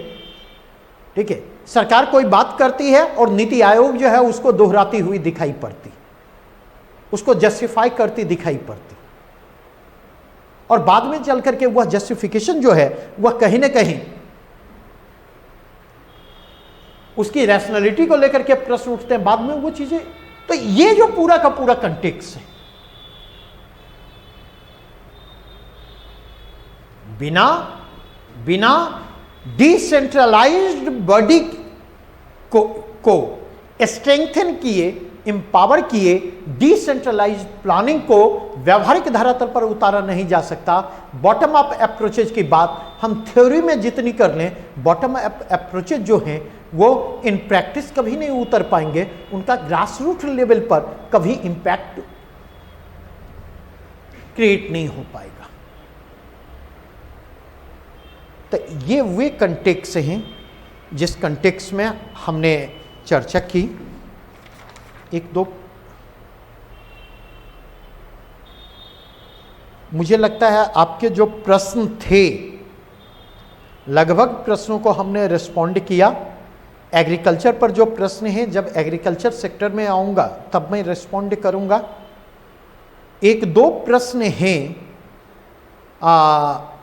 ठीक है, सरकार कोई बात करती है और नीति आयोग जो है उसको दोहराती हुई दिखाई पड़ती, उसको जस्टिफाई करती दिखाई पड़ती, और बाद में चल करके वह जस्टिफिकेशन जो है वह कहीं ना कहीं उसकी रैशनैलिटी को लेकर के प्रश्न उठते हैं बाद में वो चीजें। तो ये जो पूरा का पूरा कंटेक्स्ट है, बिना डिसेंट्रलाइज्ड बॉडी को स्ट्रेंथन किए, एम्पावर किए, डिसेंट्रलाइज्ड प्लानिंग को व्यवहारिक धरातल पर उतारा नहीं जा सकता। बॉटम अप अप्रोचेज की बात हम थ्योरी में जितनी कर लें, बॉटम अप अप्रोचेज जो हैं वो इन प्रैक्टिस कभी नहीं उतर पाएंगे, उनका ग्रास रूट लेवल पर कभी इंपैक्ट क्रिएट नहीं हो पाएगा। तो ये वे कंटेक्स्ट हैं जिस कंटेक्स्ट में हमने चर्चा की। एक दो मुझे लगता है आपके जो प्रश्न थे लगभग प्रश्नों को हमने रिस्पॉन्ड किया। एग्रीकल्चर पर जो प्रश्न हैं जब एग्रीकल्चर सेक्टर में आऊंगा तब मैं रिस्पॉन्ड करूंगा। एक दो प्रश्न हैं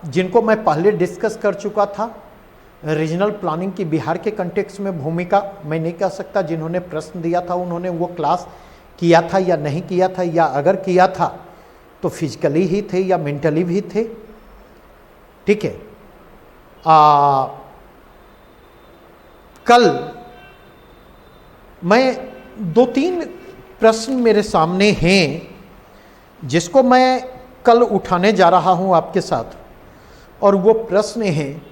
जिनको मैं पहले डिस्कस कर चुका था। रीजनल प्लानिंग की बिहार के कंटेक्स्ट में भूमिका मैं नहीं कह सकता, जिन्होंने प्रश्न दिया था उन्होंने वो क्लास किया था या नहीं किया था, या अगर किया था तो फिजिकली ही थे या मेंटली भी थे, ठीक है। कल मैं दो तीन प्रश्न मेरे सामने हैं जिसको मैं कल उठाने जा रहा हूं आपके साथ, और वो प्रश्न हैं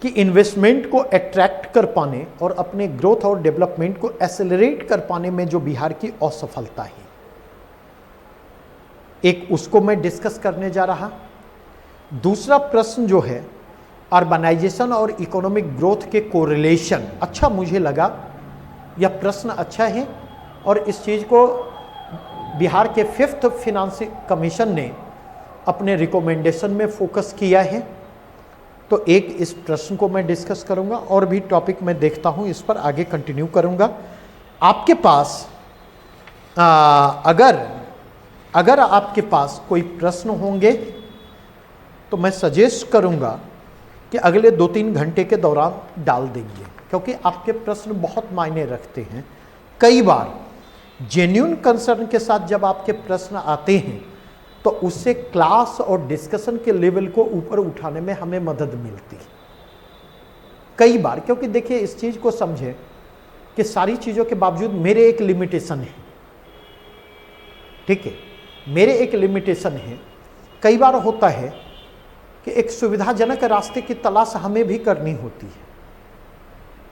कि इन्वेस्टमेंट को अट्रैक्ट कर पाने और अपने ग्रोथ और डेवलपमेंट को एक्सेलरेट कर पाने में जो बिहार की असफलता है, एक उसको मैं डिस्कस करने जा रहा। दूसरा प्रश्न जो है अर्बनाइजेशन और इकोनॉमिक ग्रोथ के कोरिलेशन। अच्छा, मुझे लगा यह प्रश्न अच्छा है और इस चीज़ को बिहार के 5th फिनांस कमीशन ने अपने रिकमेंडेशन में फोकस किया है, तो एक इस प्रश्न को मैं डिस्कस करूंगा और भी टॉपिक मैं देखता हूं, इस पर आगे कंटिन्यू करूंगा। आपके पास अगर आपके पास कोई प्रश्न होंगे तो मैं सजेस्ट करूंगा कि अगले 2-3 घंटे के दौरान डाल देंगे, क्योंकि आपके प्रश्न बहुत मायने रखते हैं। कई बार जेन्युइन कंसर्न के साथ जब आपके प्रश्न आते हैं तो उससे क्लास और डिस्कशन के लेवल को ऊपर उठाने में हमें मदद मिलती है कई बार। क्योंकि देखिए, इस चीज़ को समझें कि सारी चीज़ों के बावजूद मेरे एक लिमिटेशन है, ठीक है, मेरे एक लिमिटेशन है। कई बार होता है कि एक सुविधाजनक रास्ते की तलाश हमें भी करनी होती है।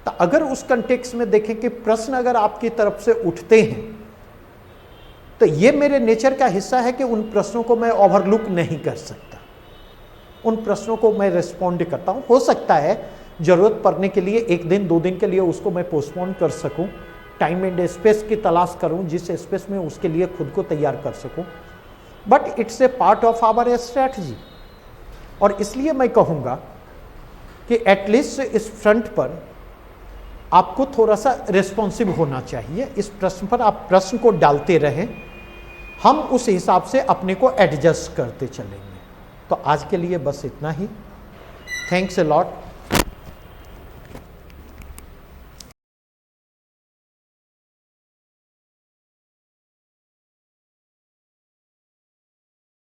तो अगर उस कंटेक्स्ट में देखें कि प्रश्न अगर आपकी तरफ से उठते हैं तो ये मेरे नेचर का हिस्सा है कि उन प्रश्नों को मैं ओवरलुक नहीं कर सकता, उन प्रश्नों को मैं रिस्पॉन्ड करता हूँ। हो सकता है ज़रूरत पड़ने के लिए 1 दिन 2 दिन के लिए उसको मैं पोस्टपोन कर सकूँ, टाइम एंड स्पेस की तलाश करूँ जिस स्पेस में उसके लिए खुद को तैयार कर सकूँ, but it's a part of our strategy. और इसलिए मैं कहूँगा कि एटलीस्ट इस फ्रंट पर आपको थोड़ा सा रिस्पॉन्सिव होना चाहिए। इस प्रश्न पर आप प्रश्न को डालते रहें, हम उस हिसाब से अपने को एडजस्ट करते चलेंगे। तो आज के लिए बस इतना ही। Thanks a lot.